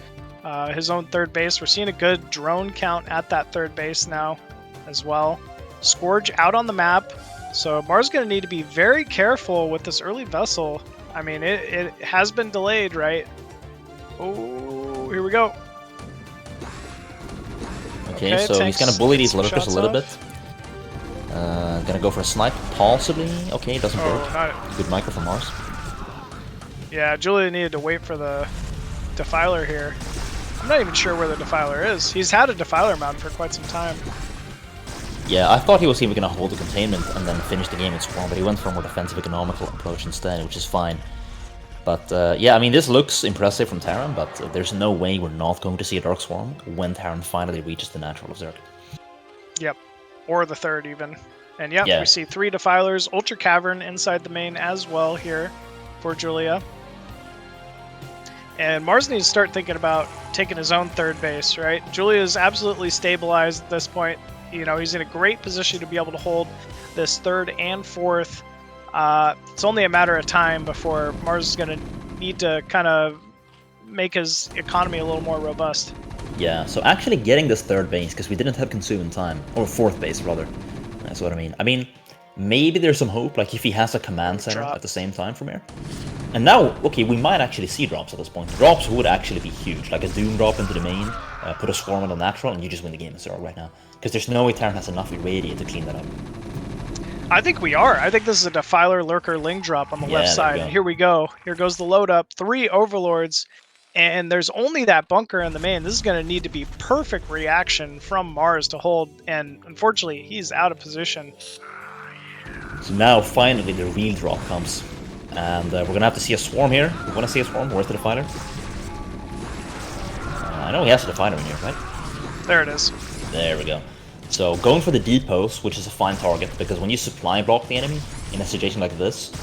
his own third base. We're seeing a good drone count at that third base now as well. Scourge out on the map, so Mars going to need to be very careful with this early vessel. I mean, it has been delayed, right? Oh, here we go. Okay, so he's gonna bully these lurkers a little bit. Gonna go for a snipe, possibly. Okay, doesn't work. Good micro from Mars. Yeah, Julia needed to wait for the Defiler here. I'm not even sure where the Defiler is. He's had a Defiler mount for quite some time. Yeah, I thought he was even gonna hold the containment and then finish the game with Swarm, but he went for a more defensive economical approach instead, which is fine. But yeah, I mean, this looks impressive from Terran, but there's no way we're not going to see a Dark Swarm when Terran finally reaches the natural of Zerg. Yep. Or the third even. And yep, Yeah. we see 3 Defilers, Ultra Cavern inside the main as well here for Julia. And Mars needs to start thinking about taking his own third base, right? Julia is absolutely stabilized at this point. You know, he's in a great position to be able to hold this third and fourth. It's only a matter of time before Mars is going to need to kind of make his economy a little more robust. Yeah, so actually getting this third base, because we didn't have consume in time, or fourth base rather, that's what I mean. I mean, maybe there's some hope, like if he has a command center at the same time from here. And now, okay, we might actually see drops at this point. Drops would actually be huge, like a Doom drop into the main, put a Swarm on the natural, and you just win the game as Zerg right now. Because there's no way Terran has enough Irradiate to clean that up. I think we are. I think this is a Defiler Lurker Ling drop on the left side. Here we go. Here goes the load up. 3 Overlords. And there's only that bunker in the main. This is going to need to be perfect reaction from Mars to hold. And unfortunately, he's out of position. So now, finally, the real drop comes. And we're going to have to see a Swarm here. We want to see a Swarm. Where's the Defiler? I know he has a Defiler in here, right? There it is. There we go. So going for the depots, which is a fine target, because when you supply block the enemy in a situation like this,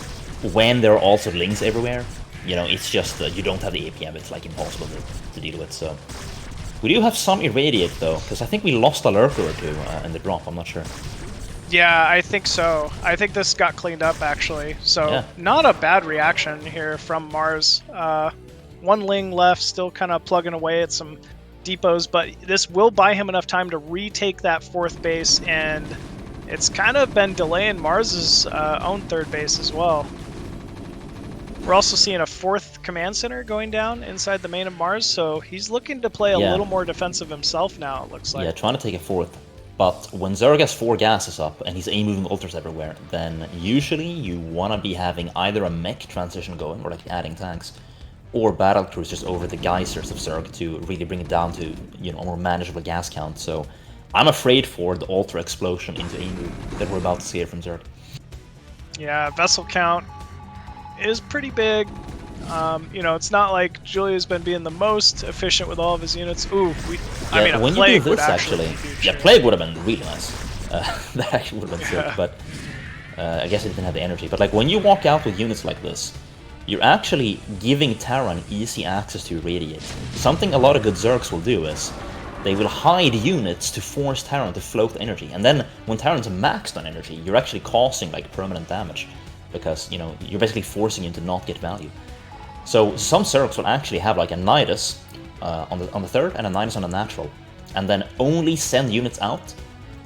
when there are also links everywhere, you know, it's just you don't have the APM, it's like impossible to deal with. So we do have some Irradiate though, because I think we lost a Lurker or two in the drop, I'm not sure. Yeah, I think so. I think this got cleaned up actually. So yeah. Not a bad reaction here from Mars. 1 Ling left, still kind of plugging away at some depots, but this will buy him enough time to retake that 4th base, and it's kind of been delaying Mars's own 3rd base as well. We're also seeing a 4th command center going down inside the main of Mars, so he's looking to play a little more defensive himself now, it looks like. Yeah, trying to take a 4th. But when Zerg has 4 gases up and he's moving ultras everywhere, then usually you want to be having either a mech transition going, or like adding tanks, or battle crews just over the geysers of Zerg to really bring it down to, you know, a more manageable gas count. So I'm afraid for the ultra explosion into Emu that we're about to see here from Zerg. Yeah, vessel count is pretty big. You know, it's not like Julia's been being the most efficient with all of his units. Ooh, I mean, a when plague you do this, would actually plague would have been really nice. That actually would have been sick, but I guess it didn't have the energy. But like when you walk out with units like this, you're actually giving Terran easy access to Irradiate. Something a lot of good Zergs will do is they will hide units to force Terran to float energy, and then when Terran's maxed on energy, you're actually causing like permanent damage, because, you know, you're basically forcing him to not get value. So some Zergs will actually have like a Nidus on the 3rd and a Nidus on the natural, and then only send units out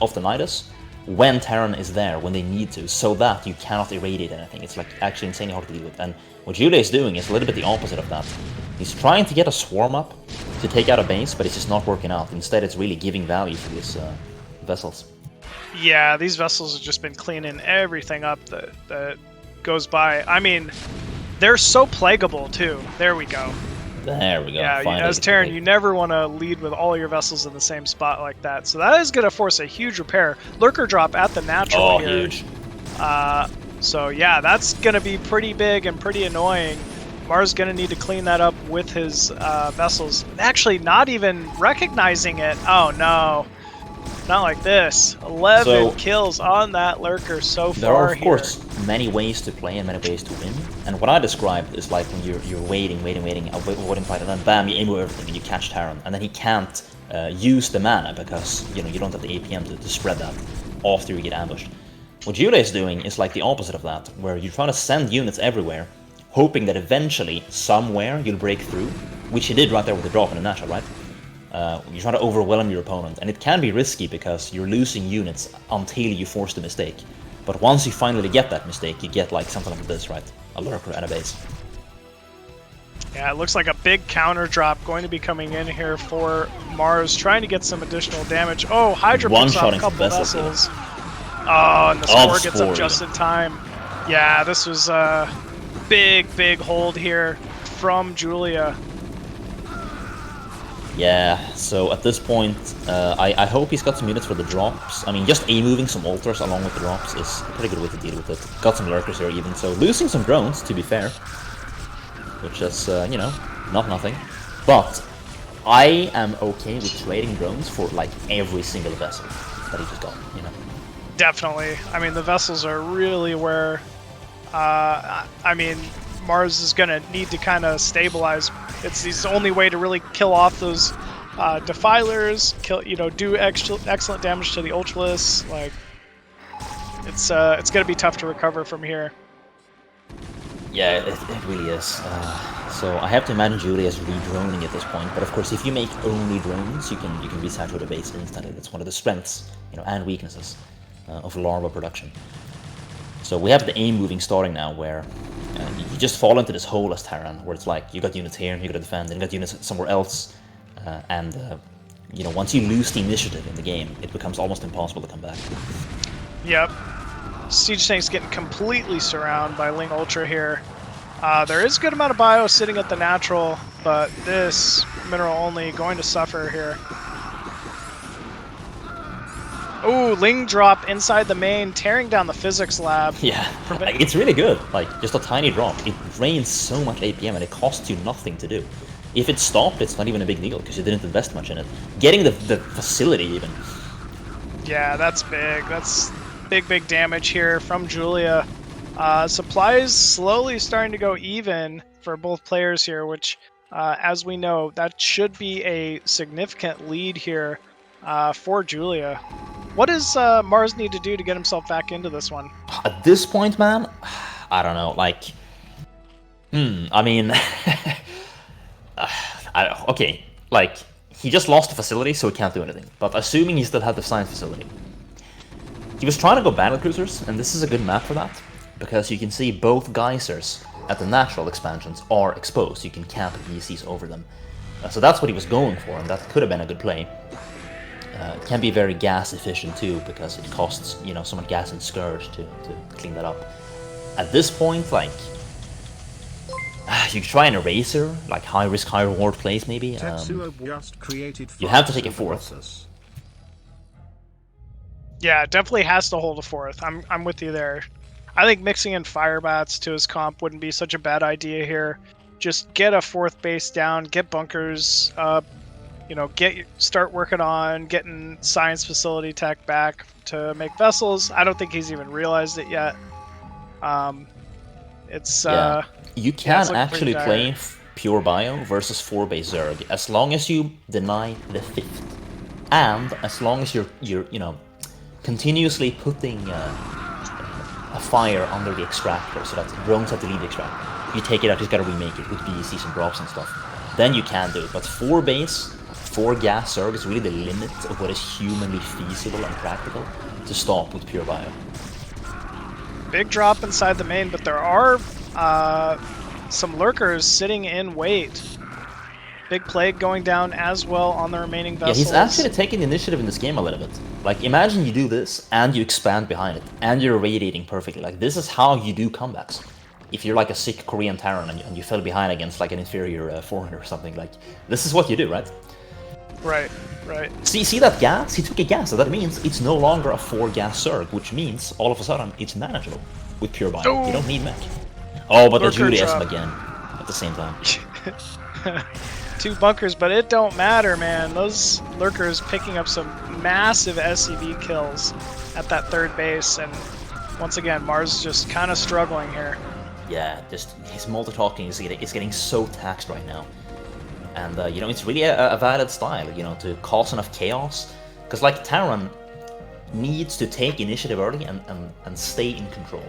of the Nidus when Terran is there, when they need to, so that you cannot irradiate anything. It's like actually insanely hard to deal with. And what Julia is doing is a little bit the opposite of that. He's trying to get a Swarm up to take out a base, but it's just not working out. Instead, it's really giving value to these vessels. Yeah, these vessels have just been cleaning everything up that goes by. I mean, they're so plaguable too. There we go. There we go. Yeah, finally, as Terran, you never want to lead with all your vessels in the same spot like that. So that is going to force a huge repair. Lurker drop at the natural here. Huge. So yeah, that's going to be pretty big and pretty annoying. Mars going to need to clean that up with his vessels. Actually, not even recognizing it. Oh no. Not like this. 11 kills on that Lurker so far. There are, of course, many ways to play and many ways to win. And what I described is like when you're waiting, avoiding fight, and then bam, you aim with everything and you catch Terran. And then he can't use the mana because, you know, you don't have the APM to spread that after you get ambushed. What Julia is doing is like the opposite of that, where you're trying to send units everywhere, hoping that eventually, somewhere, you'll break through, which he did right there with the drop in the natural, right? You're trying to overwhelm your opponent, and it can be risky because you're losing units until you force the mistake. But once you finally get that mistake, you get like something like this, right? A Lurker and a base. Yeah, it looks like a big counter drop going to be coming in here for Mars, trying to get some additional damage. Oh, Hydra picks off a couple vessels. Oh, and the Spore gets up just in time. Yeah, this was a big hold here from Julia. Yeah, so at this point, I hope he's got some units for the drops. I mean, just moving some altars along with the drops is a pretty good way to deal with it. Got some Lurkers here even, so losing some drones, to be fair. which is, you know, not nothing. But I am okay with trading drones for like every single vessel that he just got, you know. Definitely. I mean, the vessels are really where, I mean, Mars is going to need to kind of stabilize. It's the only way to really kill off those defilers, do excellent damage to the Ultralists. Like, it's going to be tough to recover from here. Yeah, it really is. So I have to imagine Julia is re-droning at this point. But of course, if you make only drones, you can be saturated base instantly. That's one of the strengths, and weaknesses of larva production. So we have the aim moving starting now, where you just fall into this hole as Terran, where it's like you got units here, you got to defend, and you got units somewhere else, and once you lose the initiative in the game, it becomes almost impossible to come back. Yep. Siege Tank's getting completely surrounded by Ling Ultra here. There is a good amount of bio sitting at the natural, but this mineral only going to suffer here. Ooh, Ling drop inside the main, tearing down the physics lab. Yeah, it's really good. Like, just a tiny drop. It drains so much APM and it costs you nothing to do. If it stopped, it's not even a big deal because you didn't invest much in it. Getting the facility even. Yeah, that's big. That's big damage here from Julia. Supplies slowly starting to go even for both players here, which, as we know, that should be a significant lead here for Julia. What does Mars need to do to get himself back into this one? At this point, man, I don't know. Like, I mean, okay, like, he just lost the facility, so he can't do anything. But assuming he still had the science facility, he was trying to go battlecruisers, and this is a good map for that, because you can see both geysers at the natural expansions are exposed. You can camp VCs over them. So that's what he was going for, and that could have been a good play. It can be very gas efficient too, because it costs, so much gas and Scourge to clean that up. At this point, like, you could try an eraser, like high risk, high reward plays maybe. You have to take a fourth. Yeah, definitely has to hold a fourth. I'm with you there. I think mixing in Firebats to his comp wouldn't be such a bad idea here. Just get a fourth base down, get bunkers up, start working on getting science facility tech back to make vessels. I don't think he's even realized it yet. You can actually play pure bio versus 4 base Zerg as long as you deny the 5th, and as long as you're continuously putting a fire under the extractor so that drones have to leave the extractor. You take it out, you just gotta remake it with BECs and drops and stuff. Then you can do it, but 4 base, 4 gas Zerg is really the limit of what is humanly feasible and practical to stop with pure bio. Big drop inside the main, but there are some lurkers sitting in wait. Big plague going down as well on the remaining vessels. Yeah, he's actually taking the initiative in this game a little bit. Like, imagine you do this, and you expand behind it, and you're radiating perfectly. Like, this is how you do comebacks. If you're like a sick Korean Terran and you fell behind against like an inferior foreigner or something, like, this is what you do, right? Right. See that gas? He took a gas, so that means it's no longer a 4 gas Zerg, which means all of a sudden it's manageable with pure bio. Oh. You don't need mech. Oh, but Lurker the Judaism drop. again at the same time. 2 bunkers, but it don't matter, man. Those lurkers picking up some massive SCV kills at that 3rd base, and once again, Mars is just kind of struggling here. Yeah, just his multi-talking is getting so taxed right now. And, it's really a valid style, to cause enough chaos. Because, like, Terran needs to take initiative early and stay in control.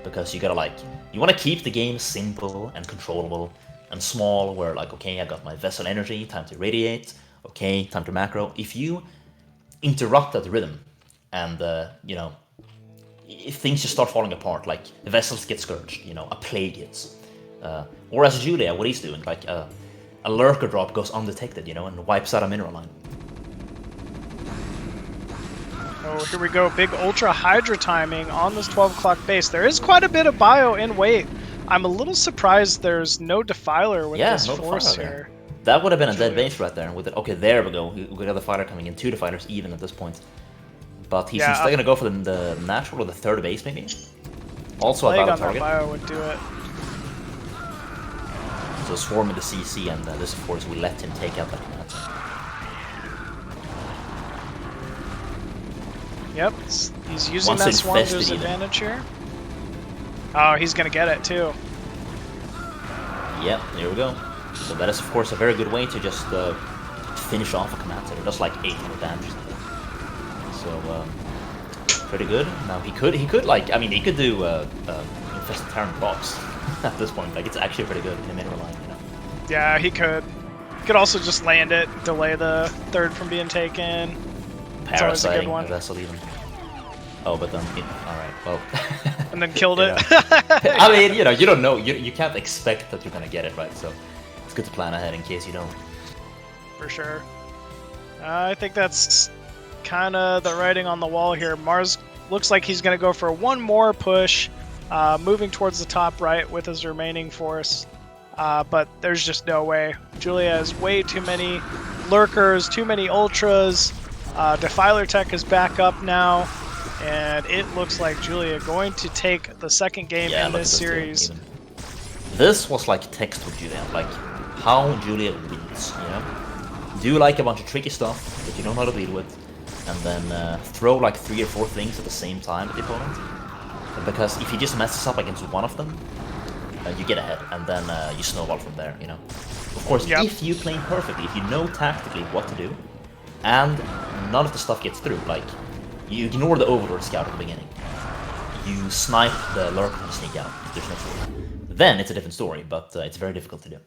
Because you gotta, you want to keep the game simple and controllable and small, where, okay, I got my vessel energy, time to radiate, okay, time to macro. If you interrupt that rhythm and, if things just start falling apart, like the vessels get scourged, a plague hits. Or as Julia, what he's doing, a lurker drop goes undetected, and wipes out a mineral line. Oh, here we go. Big Ultra Hydra timing on this 12 o'clock base. There is quite a bit of bio in wait. I'm a little surprised there's no Defiler with this force here. That would have been a dead base right there. With it. Okay, there we go. We got the fighter coming in. 2 Defilers even at this point. But he's still going to go for the natural or the 3rd base, maybe? Also a valid target. Bio would do it. So swarm in the CC, and this of course will let him take out that command. Yep, he's using Once that swarm to infested his even. advantage here. Oh, he's gonna get it too. Yep, there we go. So that is of course a very good way to just finish off a command center, just like 800 damage. So pretty good. Now he could like, I mean, he could do infested Terran box at this point. Like, it's actually pretty good in the middle line, you know. Yeah, he could. He could also just land it, delay the third from being taken. It's always a good Parasiting one. the vessel even. Oh, but then, alright, well. And then killed it. I mean, you know, you don't know. You can't expect that you're gonna get it, right? So it's good to plan ahead in case you don't. For sure. I think that's kind of the writing on the wall here. Mars looks like he's going to go for one more push, moving towards the top right with his remaining force. But there's just no way. Julia has way too many lurkers, too many ultras. Defiler Tech is back up now. And it looks like Julia going to take the second game in this series. This was like textbook Julia, like how Julia wins, you know? Do like a bunch of tricky stuff that you don't know how to deal with, and then throw like 3 or 4 things at the same time at the opponent. Because if he just messes up against one of them, you get ahead, and then you snowball from there, you know? Of course, if you play perfectly, if you know tactically what to do, and none of the stuff gets through, like, you ignore the Overlord Scout at the beginning, you snipe the Lurker and sneak out, there's no fool. Then it's a different story, but it's very difficult to do.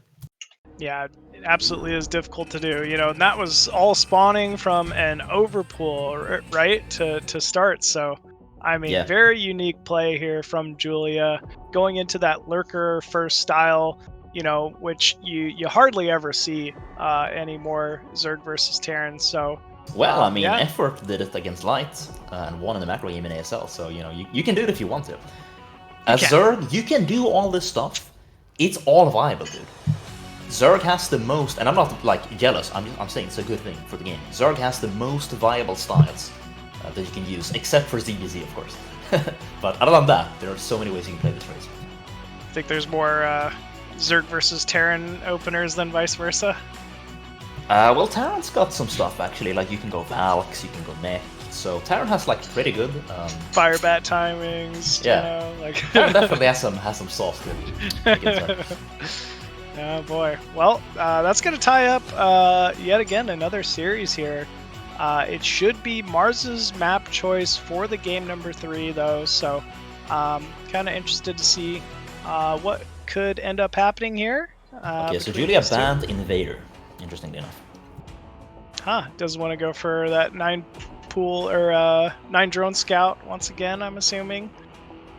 Yeah, it absolutely is difficult to do, you know, and that was all spawning from an overpool, right, to start, so, I mean, very unique play here from Julia, going into that Lurker first style, you know, which you hardly ever see anymore, Zerg versus Terran, so... Well, I mean, Effort did it against Light, and won in the macro game in ASL, so, you know, you can do it if you want to. As Zerg, you can do all this stuff, it's all viable, dude. Zerg has the most, and I'm not like jealous, I'm saying it's a good thing for the game. Zerg has the most viable styles that you can use, except for ZZZ, of course. But other than that, there are so many ways you can play this race. I think there's more Zerg versus Terran openers than vice versa. Well, Terran's got some stuff actually, like you can go Valks, you can go Mech, so Terran has like pretty good Fire bat timings, you know, like Terran definitely has some sauce to it. Oh boy. Well, that's going to tie up yet again another series here. It should be Mars's map choice for the game number 3, though, so kind of interested to see what could end up happening here. Okay, so Julia banned Invader, interestingly enough. Doesn't want to go for that 9 pool or 9 drone scout once again, I'm assuming.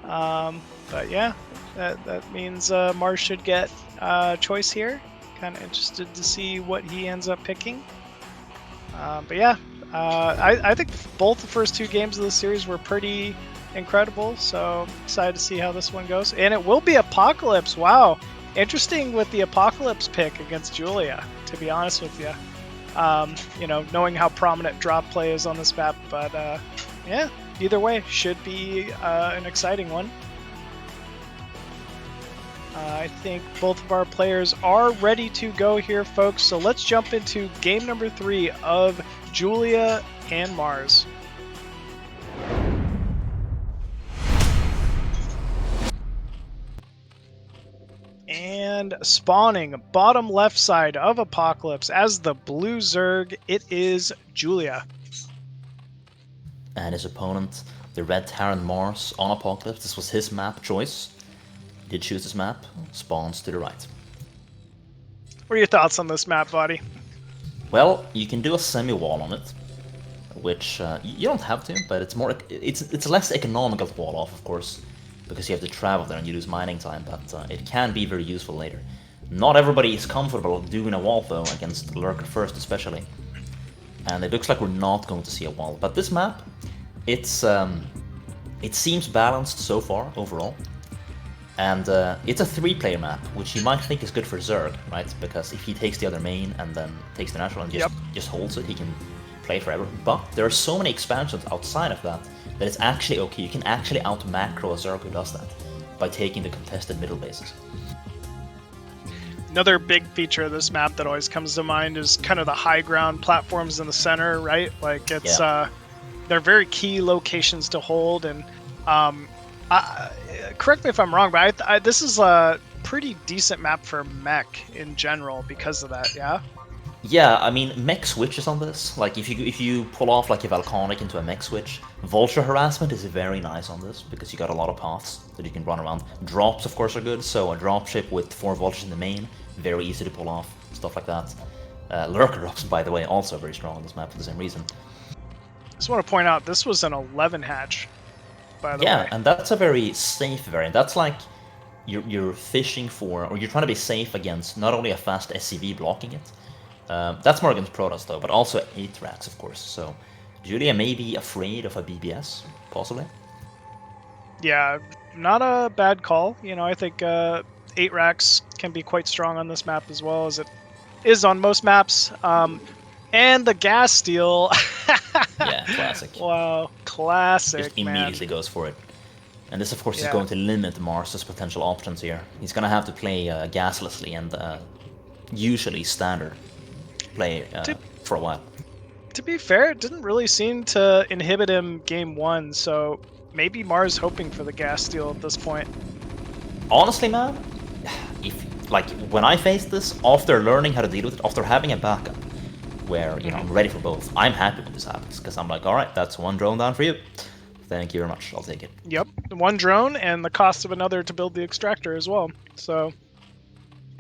But yeah, that means Mars should get choice here. Kind of interested to see what he ends up picking. But yeah, I think both the first 2 games of the series were pretty incredible, so excited to see how this one goes. And it will be Apocalypse. Wow, interesting with the Apocalypse pick against Julia, to be honest with you. You know, knowing how prominent drop play is on this map, but yeah, either way, should be an exciting one. I think both of our players are ready to go here, folks, so let's jump into game number 3 of Julia and Mars. And spawning bottom left side of Apocalypse as the blue Zerg, it is Julia. And his opponent, the red Terran Mars on Apocalypse, this was his map choice. He did choose this map, spawns to the right. What are your thoughts on this map, vOddy? Well, you can do a semi-wall on it, which you don't have to, but it's less economical to wall off, of course, because you have to travel there and you lose mining time, but it can be very useful later. Not everybody is comfortable doing a wall, though, against Lurker first especially. And it looks like we're not going to see a wall. But this map, it seems balanced so far, overall. And it's a 3-player map, which you might think is good for Zerg, right? Because if he takes the other main and then takes the natural and just holds it, he can play forever. But there are so many expansions outside of that it's actually okay. You can actually out-macro a Zerg who does that by taking the contested middle bases. Another big feature of this map that always comes to mind is kind of the high ground platforms in the center, right? Like it's they're very key locations to hold. And correct me if I'm wrong, but this is a pretty decent map for mech in general because of that. Yeah. Yeah, I mean, mech switches on this. Like, if you pull off like a Volcanic into a mech switch, Vulture Harassment is very nice on this because you got a lot of paths that you can run around. Drops, of course, are good. So a dropship with 4 vultures in the main, very easy to pull off. Stuff like that. Lurker drops, by the way, also very strong on this map for the same reason. Just want to point out this was an 11 hatch. By the way. Yeah, and that's a very safe variant. That's like you're fishing for, or you're trying to be safe against not only a fast SCV blocking it. That's more against Protoss though, but also 8 racks, of course. So Julia may be afraid of a BBS, possibly. Yeah, not a bad call. You know, I think 8 racks can be quite strong on this map as well as it is on most maps. And the gas steal. Yeah, classic. Wow, classic. Just immediately goes for it. And this, of course, is going to limit Mars's potential options here. He's going to have to play gaslessly and usually standard play for a while. To be fair, it didn't really seem to inhibit him game 1, so maybe Mars hoping for the gas steal at this point. Honestly, man, when I faced this, after learning how to deal with it, after having a backup, where you know I'm ready for both, I'm happy when this happens because I'm like, all right, that's 1 drone down for you. Thank you very much. I'll take it. Yep, 1 drone and the cost of another to build the extractor as well. So,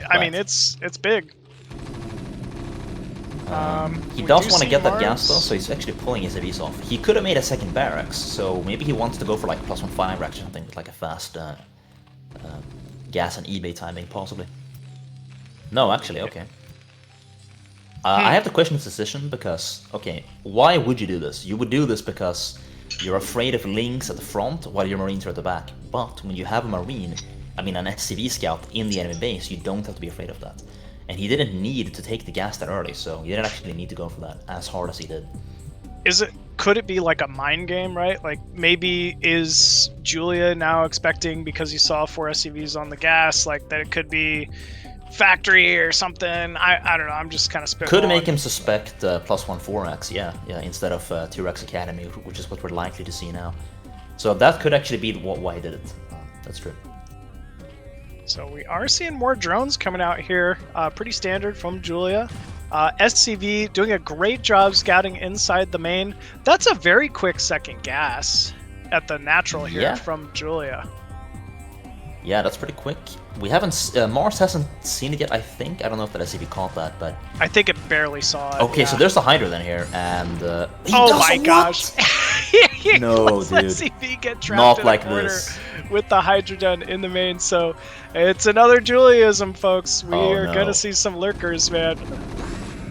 I mean, it's big. He does want to get that gas though, so he's actually pulling his AVs off. He could have made a second barracks, so maybe he wants to go for like +1/5 racks or something with like a fast gas and eBay timing, possibly. No, actually, okay. I have to question his decision because, okay, why would you do this? You would do this because you're afraid of links at the front while your Marines are at the back. But when you have a Marine, I mean an SCV scout in the enemy base, you don't have to be afraid of that. And he didn't need to take the gas that early, so he didn't actually need to go for that as hard as he did. Could it be like a mind game, right? Like maybe is Julia now expecting, because he saw 4 SCVs on the gas, like that it could be factory or something? I don't know, I'm just kind of spitballing. Could make him suspect +1/4x, yeah, instead of 2x Academy, which is what we're likely to see now. So that could actually be why he did it. That's true. So we are seeing more drones coming out here, pretty standard from Julia. SCV doing a great job scouting inside the main. That's a very quick second gas at the natural here from Julia. Yeah, that's pretty quick. We haven't, Mars hasn't seen it yet, I think. I don't know if the SCV caught that, but... I think it barely saw it. Okay, so there's the Hydra then here, and... oh my gosh! No, dude. SCV get trapped Not in like a corner this. with the Hydra in the main, so it's another Juliaism, folks. We are gonna see some lurkers, man.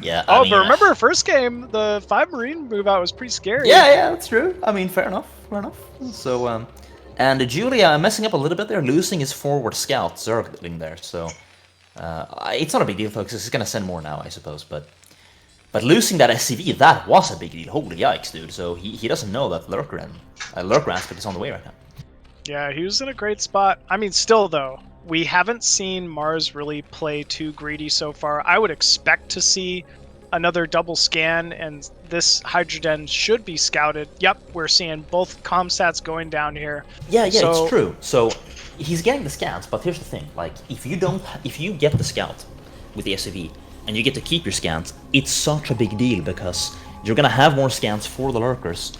Yeah, I mean, but remember first game, the 5 Marine move out was pretty scary. Yeah, that's true. I mean, fair enough. So, and Julia messing up a little bit there, losing his forward scout, Zergling there, so... it's not a big deal, folks. He's gonna send more now, I suppose, but losing that SCV, that was a big deal. Holy yikes, dude. So he doesn't know that Lurker aspect is on the way right now. Yeah, he was in a great spot. I mean, still, though, we haven't seen Mars really play too greedy so far. I would expect to see another double scan, and this Hydrogen should be scouted. Yep, we're seeing both comsats going down here. Yeah, it's true. So he's getting the scans, but here's the thing: like, if you get the scout with the SCV and you get to keep your scans, it's such a big deal because you're gonna have more scans for the lurkers.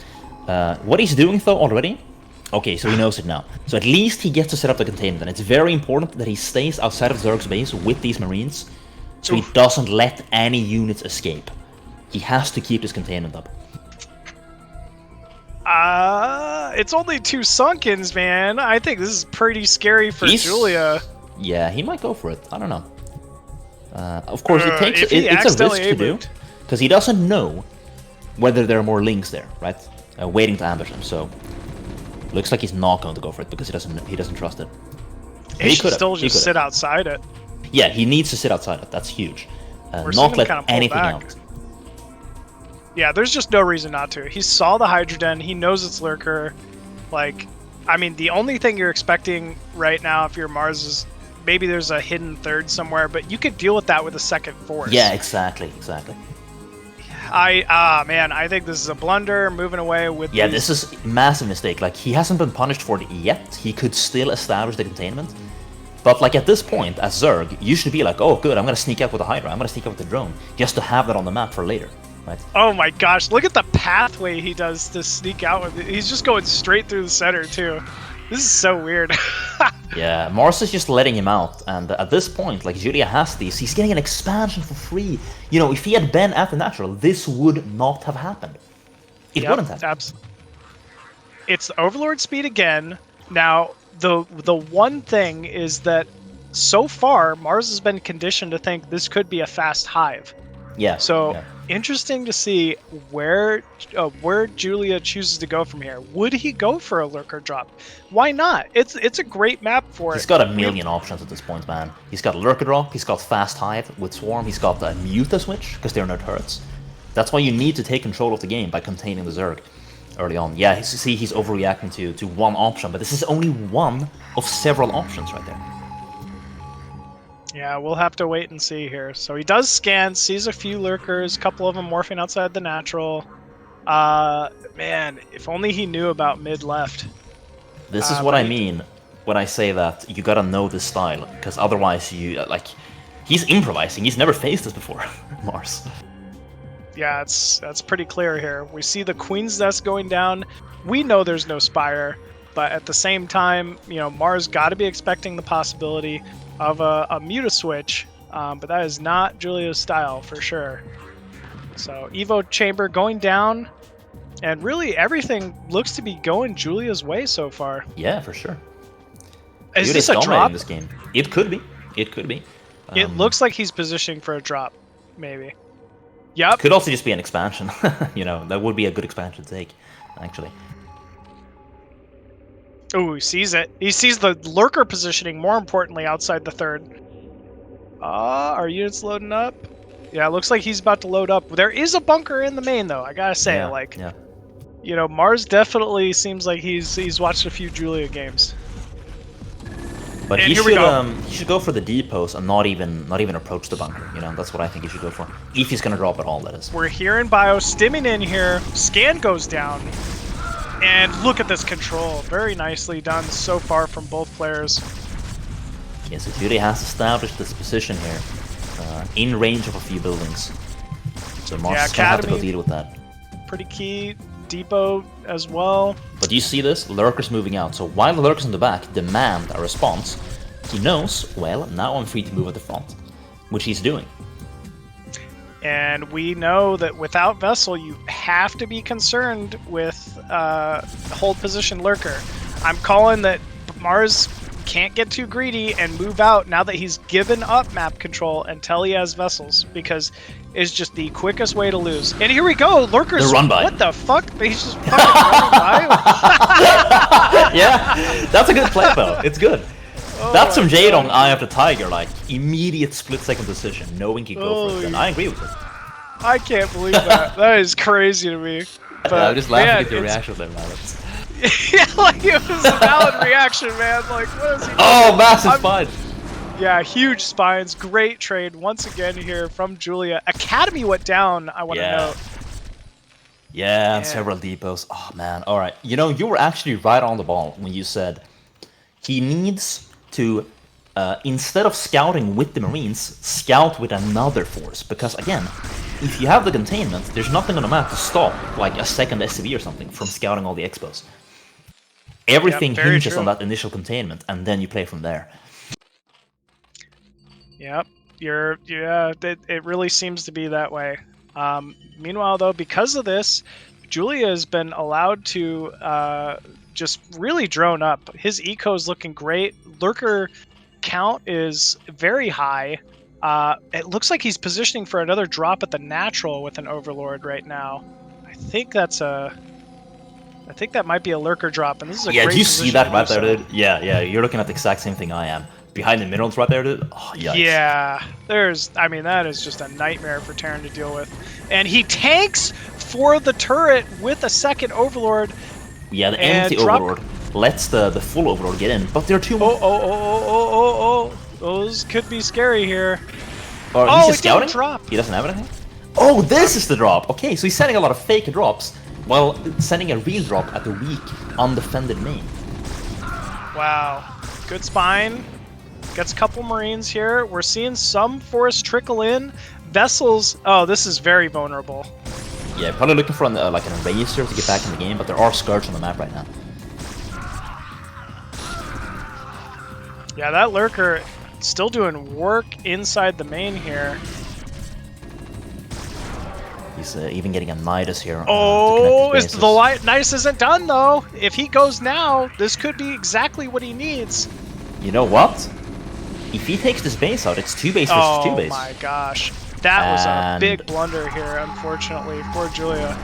What he's doing though already. Okay, so he knows it now. So at least he gets to set up the containment, and it's very important that he stays outside of Zerg's base with these Marines, so he doesn't let any units escape. He has to keep his containment up. It's only 2 Sunkens, man. I think this is pretty scary for Julia. Yeah, he might go for it. I don't know. Of course, it's a risk to do, because he doesn't know whether there are more links there, right? Waiting to ambush him. So looks like he's not going to go for it because he doesn't trust it. He should still just sit outside it. Yeah, he needs to sit outside it. That's huge. Not let anything out. Yeah, there's just no reason not to. He saw the Hydrogen. He knows it's Lurker. Like, I mean, the only thing you're expecting right now if you're Mars is maybe there's a hidden third somewhere, but you could deal with that with a second force. Yeah, exactly. Man, I think this is a blunder, moving away with This is a massive mistake. Like, he hasn't been punished for it yet. He could still establish the containment. But, like, at this point, as Zerg, you should be like, oh, good, I'm gonna sneak out with the Hydra, I'm gonna sneak out with the drone, just to have that on the map for later, right? Oh my gosh, look at the pathway he does to sneak out with it. He's just going straight through the center, too. This is so weird. Yeah, Mars is just letting him out, and at this point, like, Julia has these, he's getting an expansion for free. You know, if he had been at the natural, this would not have happened. It wouldn't have. Absolutely. It's the Overlord speed again. Now, the one thing is that so far, Mars has been conditioned to think this could be a fast hive. Yeah. So, interesting to see where Julia chooses to go from here. Would he go for a lurker drop? Why not? It's a great map for it. He's got a million options at this point, man. He's got lurker drop, he's got fast hive with swarm, he's got a Muta switch, because there are no turrets. That's why you need to take control of the game by containing the Zerg early on. Yeah, see, he's overreacting to one option, but this is only one of several options right there. Yeah, we'll have to wait and see here. So he does scan, sees a few lurkers, a couple of them morphing outside the natural. Man, if only he knew about mid-left. This is what I mean when I say that you gotta know this style, because otherwise you, like, he's improvising. He's never faced this before, Mars. Yeah, that's pretty clear here. We see the Queen's Nest going down. We know there's no Spire, but at the same time, you know, Mars got to be expecting the possibility of a Muta switch, but that is not Julia's style for sure. So Evo Chamber going down, and really everything looks to be going Julia's way so far. Yeah, for sure. Is this a drop? This game. It could be. It could be. It looks like he's positioning for a drop, maybe. Yep. Could also just be an expansion. You know, that would be a good expansion to take, actually. Oh, he sees it. He sees the lurker positioning, more importantly, outside the third. Are units loading up? Yeah, it looks like he's about to load up. There is a bunker in the main, though, I gotta say. You know, Mars definitely seems like he's watched a few Julia games. But he should go for the depots and not even approach the bunker. You know, that's what I think he should go for. If he's gonna drop at all, that is. We're here in bio, stimming in here. Scan goes down. And look at this control. Very nicely done so far from both players. Yes, so Julia has established this position here, in range of a few buildings. So Mars is gonna have to go deal with that. Pretty key. Depot as well. But you see this? Lurkers moving out. So while the lurkers in the back demand a response, he knows, well, now I'm free to move at the front, which he's doing. And we know that without Vessel, you have to be concerned with hold position lurker. I'm calling that Mars can't get too greedy and move out now that he's given up map control until he has Vessels, because it's just the quickest way to lose. And here we go, lurkers. The run by. What the fuck? He's just fucking running by. Yeah, that's a good play though. It's good. That's some Jade on Eye of the Tiger, like immediate split-second decision, knowing he go for it. And I agree with it. I can't believe that. That is crazy to me. But, I'm just laughing at your reaction there, man. Yeah, like it was a valid reaction, man. Like, what is he doing? Oh, massive spine. Yeah, huge spines. Great trade once again here from Julia. Academy went down, I want to note. Yeah, and several depots. Oh, man. All right. You know, you were actually right on the ball when you said he needs to, instead of scouting with the Marines, scout with another force. Because, again, if you have the containment, there's nothing on the map to stop, like a second SCV or something, from scouting all the expos. Everything hinges on that initial containment, and then you play from there. Yep, it really seems to be that way. Meanwhile, though, because of this, Julia has been allowed to just really drone up. His eco is looking great. Lurker count is very high. It looks like he's positioning for another drop at the natural with an Overlord right now. I think that might be a lurker drop, and this is a great do you see that right there, so. dude? Yeah, you're looking at the exact same thing I am. Behind the minerals right there, dude. Oh, yikes. Yeah, that is just a nightmare for Terran to deal with. And he tanks for the turret with a second Overlord. Yeah, the empty Overlord lets the full Overlord get in, but there are two more. those could be scary here. Or Oh, he's he just scouting? didn't drop. He doesn't have anything? Oh, this is the drop! Okay, so he's sending a lot of fake drops, while sending a real drop at the weak, undefended main. Wow. Good spine. Gets a couple Marines here. We're seeing some force trickle in. Vessels. Oh, this is very vulnerable. Yeah, probably looking for like an eraser to get back in the game, but there are Scourge on the map right now. Yeah, that Lurker still doing work inside the main here. He's even getting a Nidus here. Oh, the Nidus isn't done though. If he goes now, this could be exactly what he needs. You know what? If he takes this base out, it's 2 base versus 2 base. Oh my gosh. That was a big blunder here, unfortunately, for Julia.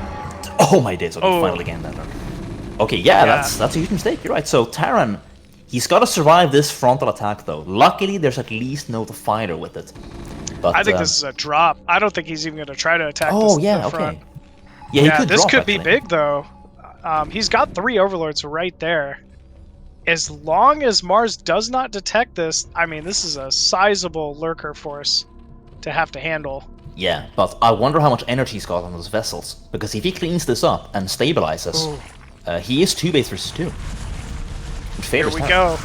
Oh my days, okay, finally gained that. Okay, yeah, that's a huge mistake, you're right. So Terran, he's got to survive this frontal attack though. Luckily, there's at least no fighter with it. But, I think this is a drop. I don't think he's even going to try to attack oh, this yeah, front. okay. Yeah, he could this drop, could be actually. big though. He's got 3 Overlords right there. As long as Mars does not detect this, I mean, this is a sizable Lurker force to have to handle. Yeah, but I wonder how much energy he's got on those vessels. Because if he cleans this up and stabilizes, he is 2 base versus 2. Here we go.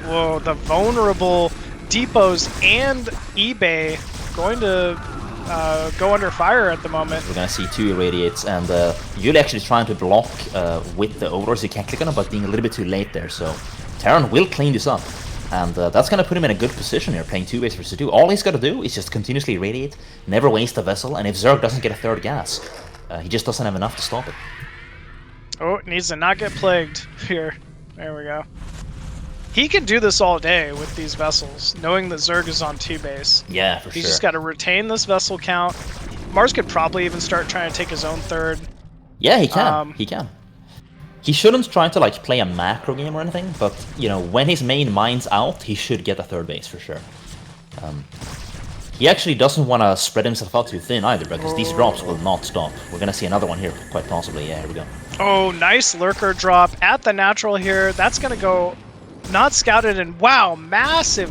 Whoa, the vulnerable depots and eBay going to go under fire at the moment. We're gonna see 2 irradiates, and Yuli actually trying to block with the Overlords. You can't click on him, but being a little bit too late there. So Terran will clean this up. And that's going to put him in a good position here, playing 2 base versus 2. All he's got to do is just continuously irradiate, never waste a vessel, and if Zerg doesn't get a 3rd gas, he just doesn't have enough to stop it. Oh, needs to not get plagued here. There we go. He can do this all day with these vessels, knowing that Zerg is on 2 base. Yeah, for sure. He's just got to retain this vessel count. Mars could probably even start trying to take his own 3rd. Yeah, he can. He can. He shouldn't try to like play a macro game or anything, but you know, when his main mine's out, he should get a 3rd base for sure. He actually doesn't want to spread himself out too thin either, because these drops will not stop. We're gonna see another one here, quite possibly. Yeah, here we go. Oh, nice Lurker drop at the natural here. That's gonna go not scouted, and wow, massive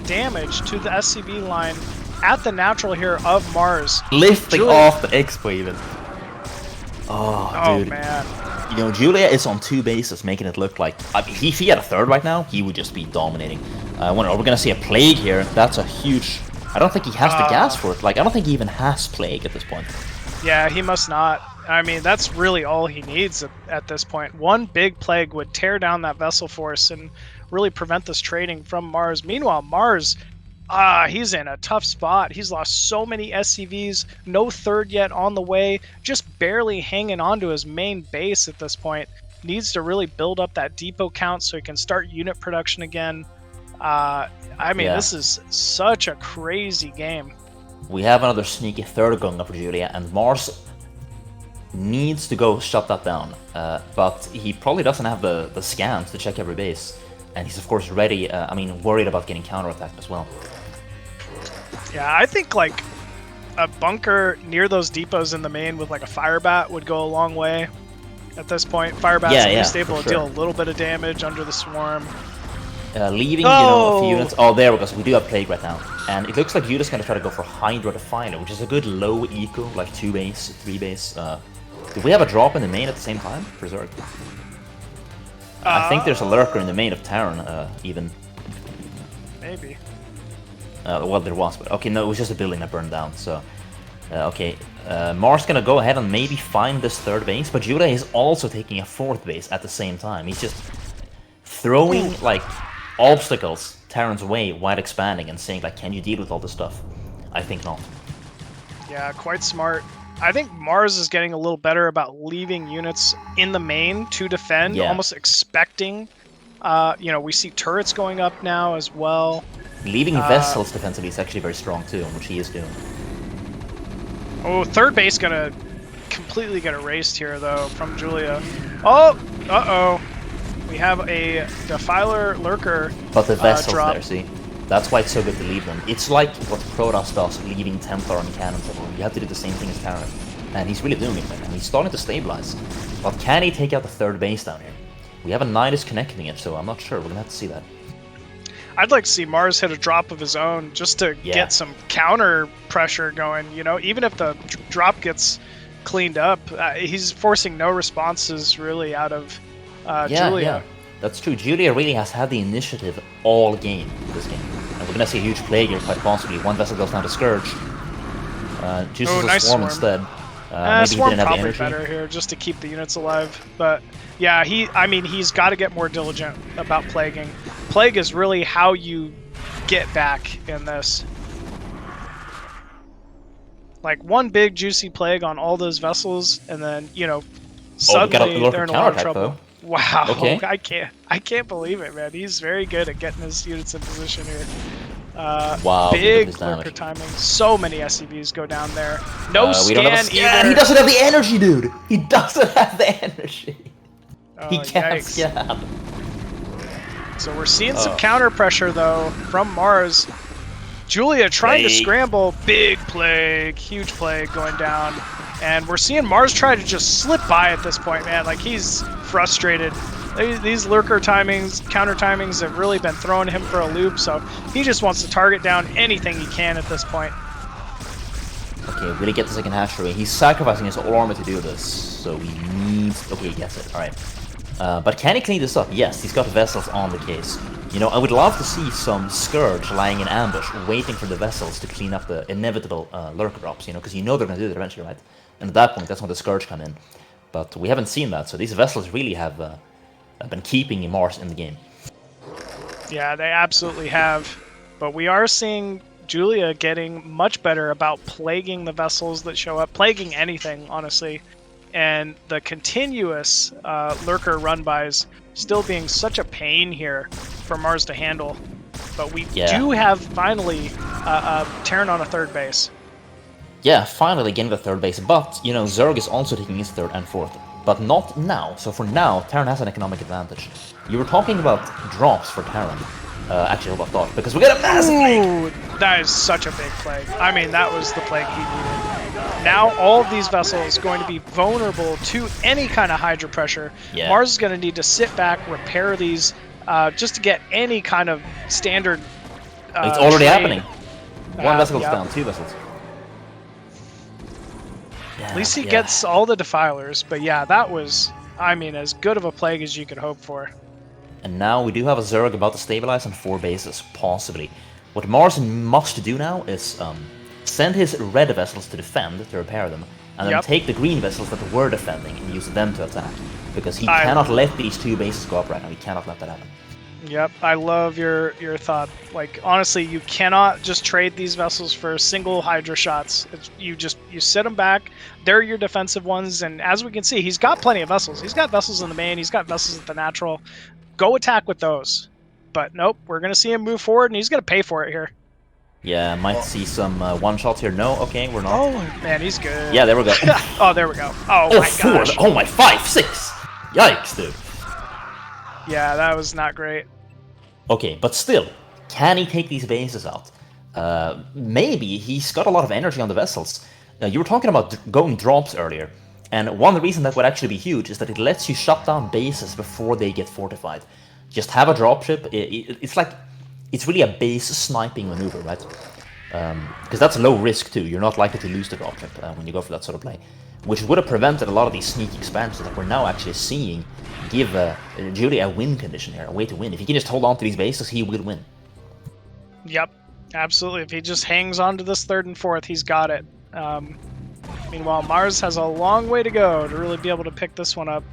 damage to the SCB line at the natural here of Mars. Lifting off the Expo even. Oh, dude. Man. You know, Julia is on 2 bases, making it look like... I mean, if he had a 3rd right now, he would just be dominating. I wonder, are we going to see a Plague here? That's a huge... I don't think he has the gas for it. Like, I don't think he even has Plague at this point. Yeah, he must not. I mean, that's really all he needs at this point. One big Plague would tear down that vessel force and really prevent this trading from Mars. Meanwhile, Mars... he's in a tough spot. He's lost so many SCVs, no 3rd yet on the way, just barely hanging on to his main base at this point. Needs to really build up that depot count so he can start unit production again. I mean, this is such a crazy game. We have another sneaky 3rd going up for Julia, and Mars needs to go shut that down. But he probably doesn't have the scans to check every base. And he's of course ready, worried about getting counterattacked as well. Yeah, I think like a bunker near those depots in the main with like a fire bat would go a long way at this point. Fire bat's at least able to deal a little bit of damage under the swarm. Leaving, you know, a few units. Oh, there we go. So we do have Plague right now. And it looks like Yuda's going to try to go for Hydra Definer, which is a good low eco, like 2 base, 3 base. Do we have a drop in the main at the same time for Zerg? I think there's a Lurker in the main of Terran, even. Maybe. Well, there was, but okay, no, it was just a building that burned down, so... okay, Mars gonna go ahead and maybe find this 3rd base, but Judah is also taking a 4th base at the same time. He's just throwing, like, obstacles Terran's way while expanding and saying, like, can you deal with all this stuff? I think not. Yeah, quite smart. I think Mars is getting a little better about leaving units in the main to defend, almost expecting. You know, we see turrets going up now as well. Leaving vessels defensively is actually very strong too, which he is doing. Oh, 3rd base gonna completely get erased here though from Julia. Oh, uh-oh. We have a Defiler Lurker But the vessels drop. there, see? That's why it's so good to leave them. It's like what ProLeague does, leaving Templar and Cannons. You have to do the same thing as Terran. And he's really doing it, and he's starting to stabilize. But can he take out the 3rd base down here? We have a Nidus connecting it, so I'm not sure. We're gonna have to see that. I'd like to see Mars hit a drop of his own just to get some counter pressure going. You know, even if the drop gets cleaned up, he's forcing no responses really out of Julia. Yeah, that's true. Julia really has had the initiative all game in this game. And we're gonna see a huge plague here, quite possibly. One vessel goes down to Scourge. Chooses a nice swarm instead. Maybe Swarm he didn't have the probably energy. better here, just to keep the units alive. But yeah, he's got to get more diligent about plaguing. Plague is really how you get back in this. Like one big juicy plague on all those vessels, and then suddenly they're in a lot of trouble. Though. Wow, okay. I can't believe it, man. He's very good at getting his units in position here. Wow, big lurker timing. So many SCVs go down there. No scan either. Yeah, he doesn't have the energy, dude. He doesn't have the energy. He can't scan. So we're seeing some counter pressure though from Mars. Julia trying to scramble. Big plague, huge plague going down. And we're seeing Mars try to just slip by at this point, man. Like, he's frustrated. These lurker timings, counter timings have really been throwing him for a loop, so he just wants to target down anything he can at this point. Okay, really get the second hatchery. He's sacrificing his whole army to do this, so he needs... Okay, he gets it, alright. But can he clean this up? Yes, he's got vessels on the case. You know, I would love to see some Scourge lying in ambush, waiting for the vessels to clean up the inevitable lurker drops, you know, because you know they're going to do it eventually, right? And at that point, that's when the Scourge come in. But we haven't seen that, so these vessels really have been keeping Mars in the game. Yeah, they absolutely have. But we are seeing Julia getting much better about plaguing the vessels that show up, plaguing anything, honestly. And the continuous lurker run-bys still being such a pain here for Mars to handle. But we do have, finally, Terran on a third base. Yeah, finally getting the third base, but, you know, Zerg is also taking his third and fourth. But not now, so for now, Terran has an economic advantage. You were talking about drops for Terran. Actually, about thought, because we got a massive plague! That is such a big plague. I mean, that was the plague he needed. Now all of these vessels are going to be vulnerable to any kind of Hydra pressure. Yeah. Mars is going to need to sit back, repair these, just to get any kind of standard It's already trade. Happening. One vessel goes down, two vessels. At least he gets all the defilers, but yeah, that was, I mean, as good of a plague as you could hope for. And now we do have a Zerg about to stabilize on 4 bases, possibly. What Mars must do now is send his red vessels to defend, to repair them, and then take the green vessels that were defending and use them to attack. Because he cannot let these 2 bases go up right now, he cannot let that happen. Yep, I love your thought. Like, honestly, you cannot just trade these vessels for single Hydra shots. You sit them back. They're your defensive ones, and as we can see, he's got plenty of vessels. He's got vessels in the main. He's got vessels at the natural. Go attack with those. But nope, we're gonna see him move forward, and he's gonna pay for it here. Yeah, might see some one-shots here. No, okay, we're not. Oh man, he's good. Yeah, there we go. Oh, there we go. Oh my 4. gosh. Oh my, 5, 6. Yikes, dude. Yeah, that was not great. Okay, but still, can he take these bases out? Maybe. He's got a lot of energy on the vessels. You were talking about going drops earlier, and one reason that would actually be huge is that it lets you shut down bases before they get fortified. Just have a dropship. It's really a base sniping maneuver, right? Because that's low risk too. You're not likely to lose the dropship when you go for that sort of play, which would have prevented a lot of these sneaky expansions that we're now actually seeing give Julia a win condition here, a way to win. If he can just hold on to these bases, he will win. Yep, absolutely. If he just hangs on to this 3rd and 4th, he's got it. Meanwhile, Mars has a long way to go to really be able to pick this one up.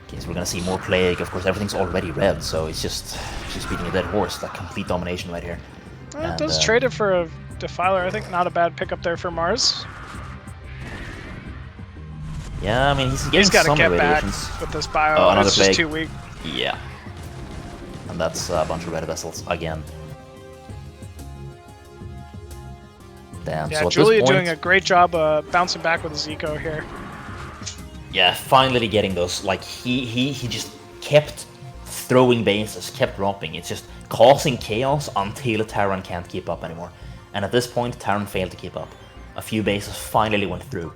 Okay, so we're gonna see more plague. Of course, everything's already red, so it's just beating a dead horse. That complete domination right here. It does trade it for a defiler. I think not a bad pickup there for Mars. Yeah, I mean, he's got to some get irradiations. back with this bio. Oh, another it's just plague. too weak. Yeah. And that's a bunch of red vessels again. Damn, Yeah, so at Julia this point, doing a great job bouncing back with his eco here. yeah, finally getting those. Like, he just kept throwing bases, kept dropping. It's just causing chaos until Terran can't keep up anymore. And at this point, Terran failed to keep up. A few bases finally went through.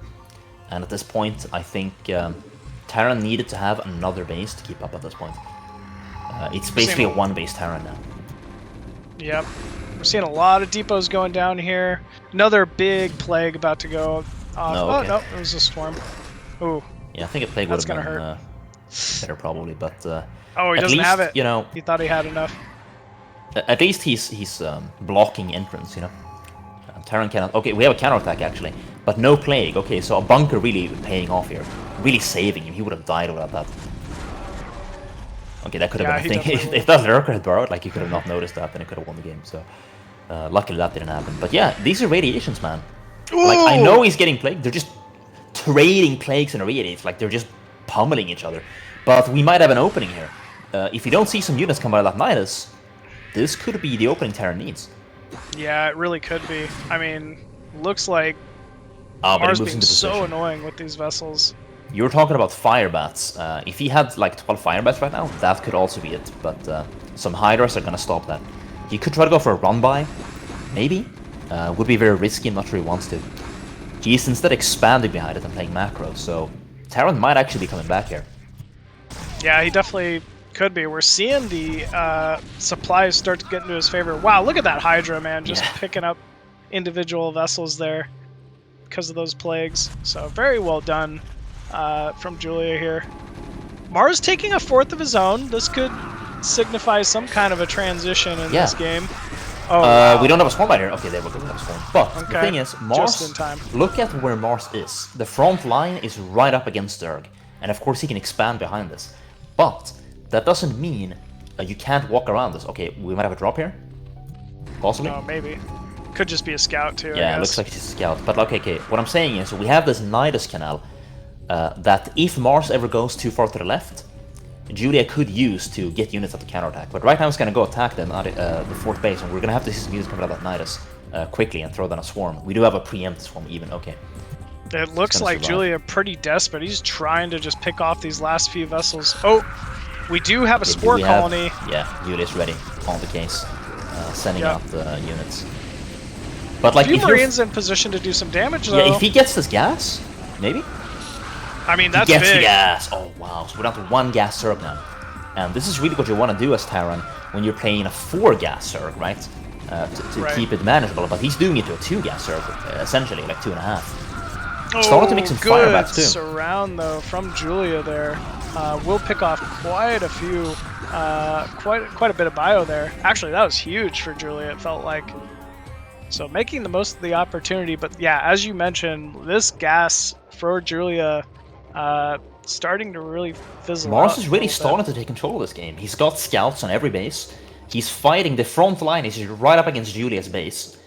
And at this point, I think Terran needed to have another base to keep up at this point. It's basically a one-base Terran now. Yep. We're seeing a lot of depots going down here. Another big plague about to go off. No, Oh, okay. no, it was a storm. Ooh. Yeah, I think a plague would That's have gonna been better probably, but Oh, he at doesn't least, have it. you know, He thought he had enough. at least he's blocking entrance, you know. Terran cannot. Okay, we have a counterattack actually, but no plague. Okay, so a bunker really paying off here, really saving him. He would have died without that. Okay, that could have been a thing. If that lurker had burrowed, like, you could have not noticed that, then he could have won the game. So luckily that didn't happen. But yeah, these are radiations, man. Ooh! Like, I know he's getting plagued. They're just trading plagues and radiates. Like, they're just pummeling each other. But we might have an opening here. If you don't see some units come out of that Nidus, this could be the opening Terran needs. Yeah, it really could be. I mean, looks like But Mars he moves being into so position. annoying with these vessels. You were talking about fire bats. If he had like 12 fire bats right now, that could also be it. But some Hydras are gonna stop that. He could try to go for a run by, maybe. Would be very risky. I'm not sure he wants to. He's instead expanding behind it and playing macro. So Terran might actually be coming back here. Yeah, he definitely could be. We're seeing the supplies start to get into his favor. Wow, look at that Hydra, man, just picking up individual vessels there because of those plagues. So very well done from Julia here. Mars taking a fourth of his own. This could signify some kind of a transition in this game. Oh, wow. We don't have a swarm right here. Okay, there we go. We have a swarm. But the thing is, Mars. Just in time. Look at where Mars is. The front line is right up against Zerg, and of course he can expand behind this. But that doesn't mean you can't walk around this. Okay, we might have a drop here. Possibly. Oh, maybe. Could just be a scout too. Yeah, it looks like it's a scout. But okay. What I'm saying is, we have this Nidus canal that if Mars ever goes too far to the left, Julia could use to get units at the counterattack. But right now it's going to go attack the fourth base, and we're going to have to see some units coming out of that Nidus quickly and throw down a swarm. We do have a preempted swarm even, okay. It looks like Julia pretty desperate. He's trying to just pick off these last few vessels. Oh, we do have a spore colony. Yeah, Julia's ready on the case, sending out the units. But like, if Marines in position to do some damage though. Yeah, if he gets this gas, maybe. I mean, that's big. He gets big. the gas. Oh wow! So we're down to 1 gas Zerg now, and this is really what you want to do as Terran when you're playing a 4 gas Zerg, right? To keep it manageable. But he's doing it to a 2 gas Zerg, essentially like 2.5. Oh, starting to make some fire bats too. Surround though from Julia there. We'll pick off quite a few, quite a bit of bio there. Actually, that was huge for Julia. It felt like. So making the most of the opportunity, but yeah, as you mentioned, this gas for Julia starting to really fizzle out. Mars is really starting to take control of this game. He's got scouts on every base. He's fighting the front line. He's right up against Julia's base,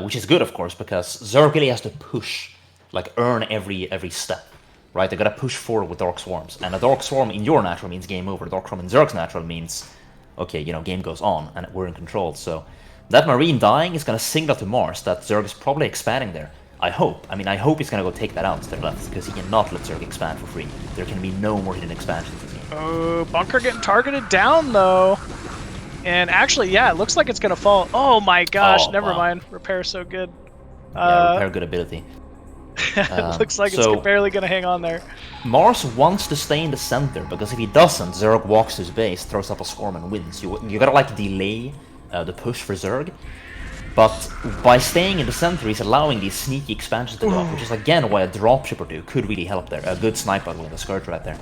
which is good, of course, because Zerg really has to push, like earn every step, right? They gotta push forward with Dark Swarms, and a Dark Swarm in your natural means game over. A Dark Swarm in Zerg's natural means, okay, you know, game goes on and we're in control. So that Marine dying is gonna signal to Mars that Zerg is probably expanding there. I hope. I mean, I hope he's gonna go take that out to their left, because he cannot let Zerg expand for free. There can be no more hidden expansions in the game. Oh, bunker getting targeted down though. And actually, yeah, it looks like it's gonna fall. Oh my gosh, never mind. Repair's so good. Yeah, repair good ability. It looks like it's barely gonna hang on there. Mars wants to stay in the center, because if he doesn't, Zerg walks to his base, throws up a swarm and wins. You gotta like delay the push for Zerg. But by staying in the center, he's allowing these sneaky expansions to go up, which is again why a dropship or two could really help there. A good sniper with a Scourge right there.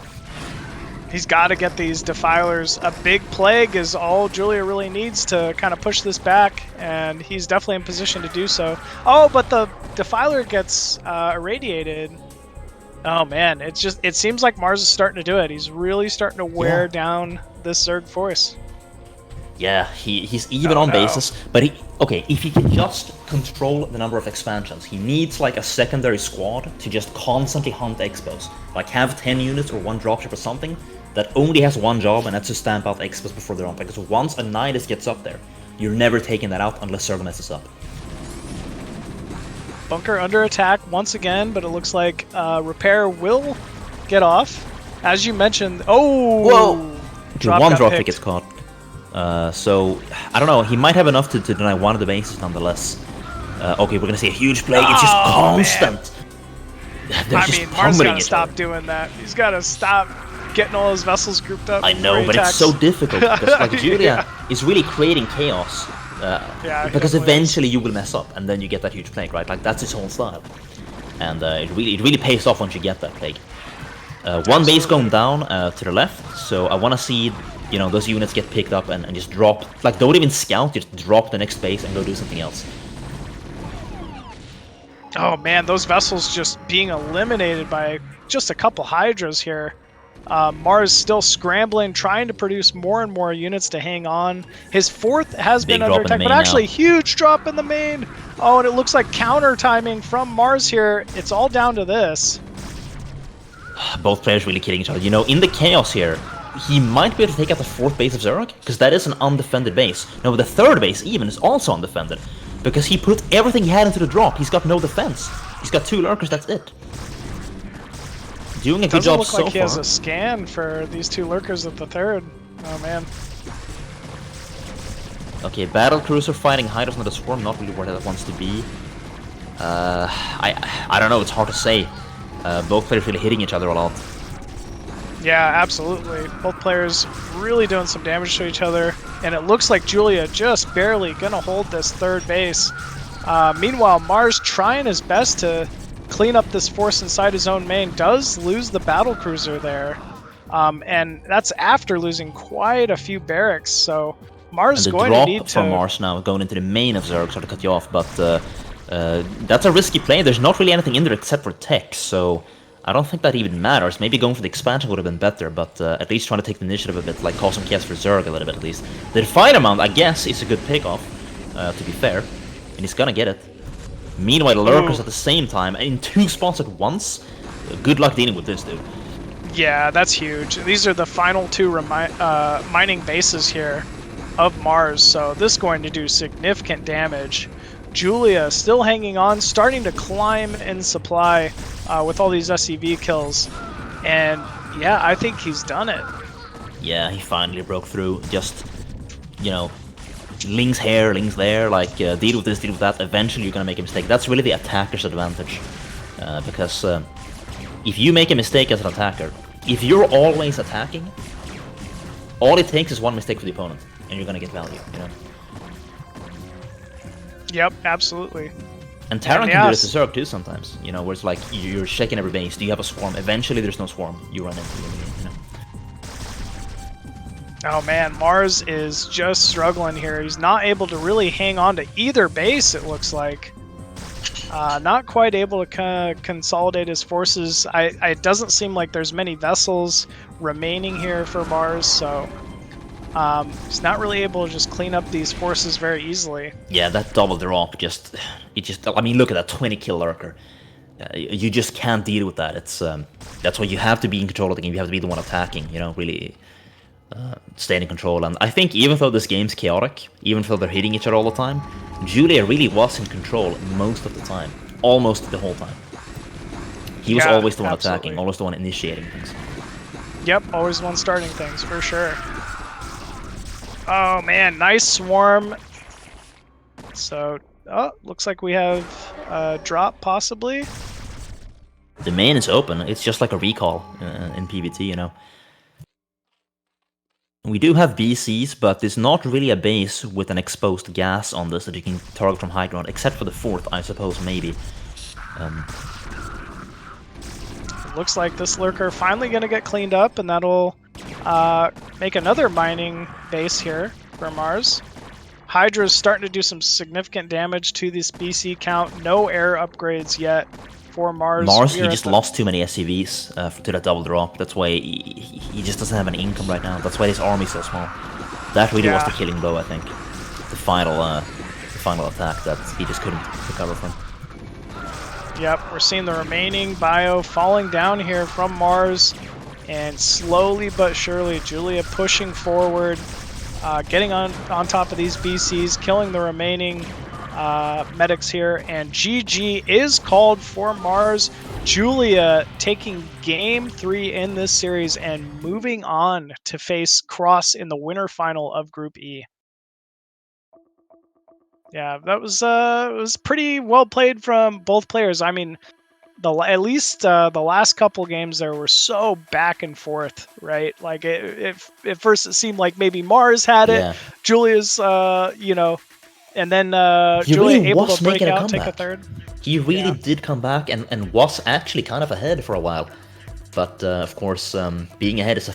He's got to get these Defilers. A big plague is all Julia really needs to kind of push this back, and he's definitely in position to do so. Oh, but the Defiler gets irradiated. Oh man, it seems like Mars is starting to do it. He's really starting to wear down this Zerg force. Yeah, he's even on bases, but if he can just control the number of expansions, he needs like a secondary squad to just constantly hunt expos. Like have 10 units or 1 dropship or something that only has one job, and that's to stamp out expos before they're on. Because once a Nidus gets up there, you're never taking that out unless Zerg messes up. Bunker under attack once again, but it looks like Repair will get off. As you mentioned, whoa! One drop pick gets caught. So, I don't know, he might have enough to deny one of the bases nonetheless. Okay, we're gonna see a huge play, it's just constant! They're I just mean, Mars pummeling gotta each stop other. doing that. He's gotta stop getting all his vessels grouped up. I know, but attacks. it's so difficult because like Julia is really creating chaos. Yeah, because definitely eventually you will mess up, and then you get that huge plague, right? Like that's his whole style, and it really pays off once you get that plague. One base going down to the left, so I want to see, you know, those units get picked up and just drop. Like, don't even scout, just drop the next base and go do something else. Oh man, those vessels just being eliminated by just a couple Hydras here. Mars still scrambling, trying to produce more and more units to hang on. His fourth has Big been under drop in the attack, but main actually now. huge drop in the main. Oh, and it looks like counter timing from Mars here. It's all down to this. Both players really killing each other. You know, in the chaos here, he might be able to take out the fourth base of Zerg, because that is an undefended base. Now, the third base even is also undefended, because he put everything he had into the drop. He's got no defense. He's got 2 lurkers, that's it. Doing a good job so far. Doesn't look like he has a scan for these 2 lurkers at the third. Oh man. Okay, battle cruiser fighting Hydras on the swarm, not really where that wants to be. I don't know, it's hard to say. Both players really hitting each other a lot. Yeah, absolutely. Both players really doing some damage to each other, and it looks like Julia just barely gonna hold this third base. Meanwhile, Mars trying his best to clean up this force inside his own main, does lose the battle cruiser there, and that's after losing quite a few barracks. So Mars And the going to need drop from Mars now going into the main of Zerg, sort of cut you off, but that's a risky play. There's not really anything in there except for tech, so I don't think that even matters. Maybe going for the expansion would have been better, but at least trying to take the initiative a bit, like cause some chaos for Zerg a little bit at least. The Refiner Mount, I guess, is a good pickoff, to be fair, and he's gonna get it. Meanwhile, the Lurkers at the same time, in 2 spots at once. Good luck dealing with this, dude. Yeah, that's huge. These are the final 2 mining bases here of Mars, so this is going to do significant damage. Julia still hanging on, starting to climb in supply with all these SCV kills. And yeah, I think he's done it. Yeah, he finally broke through. Just, you know, links here, links there, like deal with this, deal with that. Eventually you're gonna make a mistake. That's really the attacker's advantage. Because if you make a mistake as an attacker, if you're always attacking, all it takes is 1 mistake for the opponent, and you're gonna get value, you know? Yep, absolutely. And Terran can do this to Zerg too sometimes, you know, where it's like, you're checking every base, do you have a swarm? Eventually there's no swarm, you run into them, you know? Oh man, Mars is just struggling here. He's not able to really hang on to either base, it looks like. Not quite able to kind of consolidate his forces. It doesn't seem like there's many vessels remaining here for Mars, so he's not really able to just clean up these forces very easily. Yeah, that double drop I mean, look at that 20 kill lurker. You just can't deal with that. It's that's why you have to be in control of the game. You have to be the one attacking, you know, really staying in control. And I think even though this game's chaotic, even though they're hitting each other all the time, Julia really was in control most of the time, almost the whole time. He was always the one attacking, always the one initiating things. Yep, always the one starting things, for sure. Oh man, nice swarm. So, looks like we have a drop possibly. The main is open, it's just like a recall in PvT, you know. We do have BCs, but there's not really a base with an exposed gas on this that you can target from high ground, except for the 4th, I suppose, maybe. Looks like this lurker finally going to get cleaned up, and that'll make another mining base here for Mars. Hydra's starting to do some significant damage to this BC count. No air upgrades yet for Mars. He just lost too many SCVs to that double drop. That's why he just doesn't have any income right now. That's why his army's so small. That really was the killing blow, I think. The final attack that he just couldn't recover from. Yep, we're seeing the remaining bio falling down here from Mars, and slowly but surely Julia pushing forward, getting on top of these BCs, killing the remaining medics here, and GG is called for Mars. Julia taking game 3 in this series and moving on to face cRoSs in the winter final of Group E. Yeah, that was pretty well played from both players. I mean, at least the last couple games there were so back and forth, right? Like at first it seemed like maybe Mars had Yeah. it, Julia's, and then He Julia really able was to break making a out, take a comeback. third. He really Yeah. did come back and was actually kind of ahead for a while. But of course, being ahead is a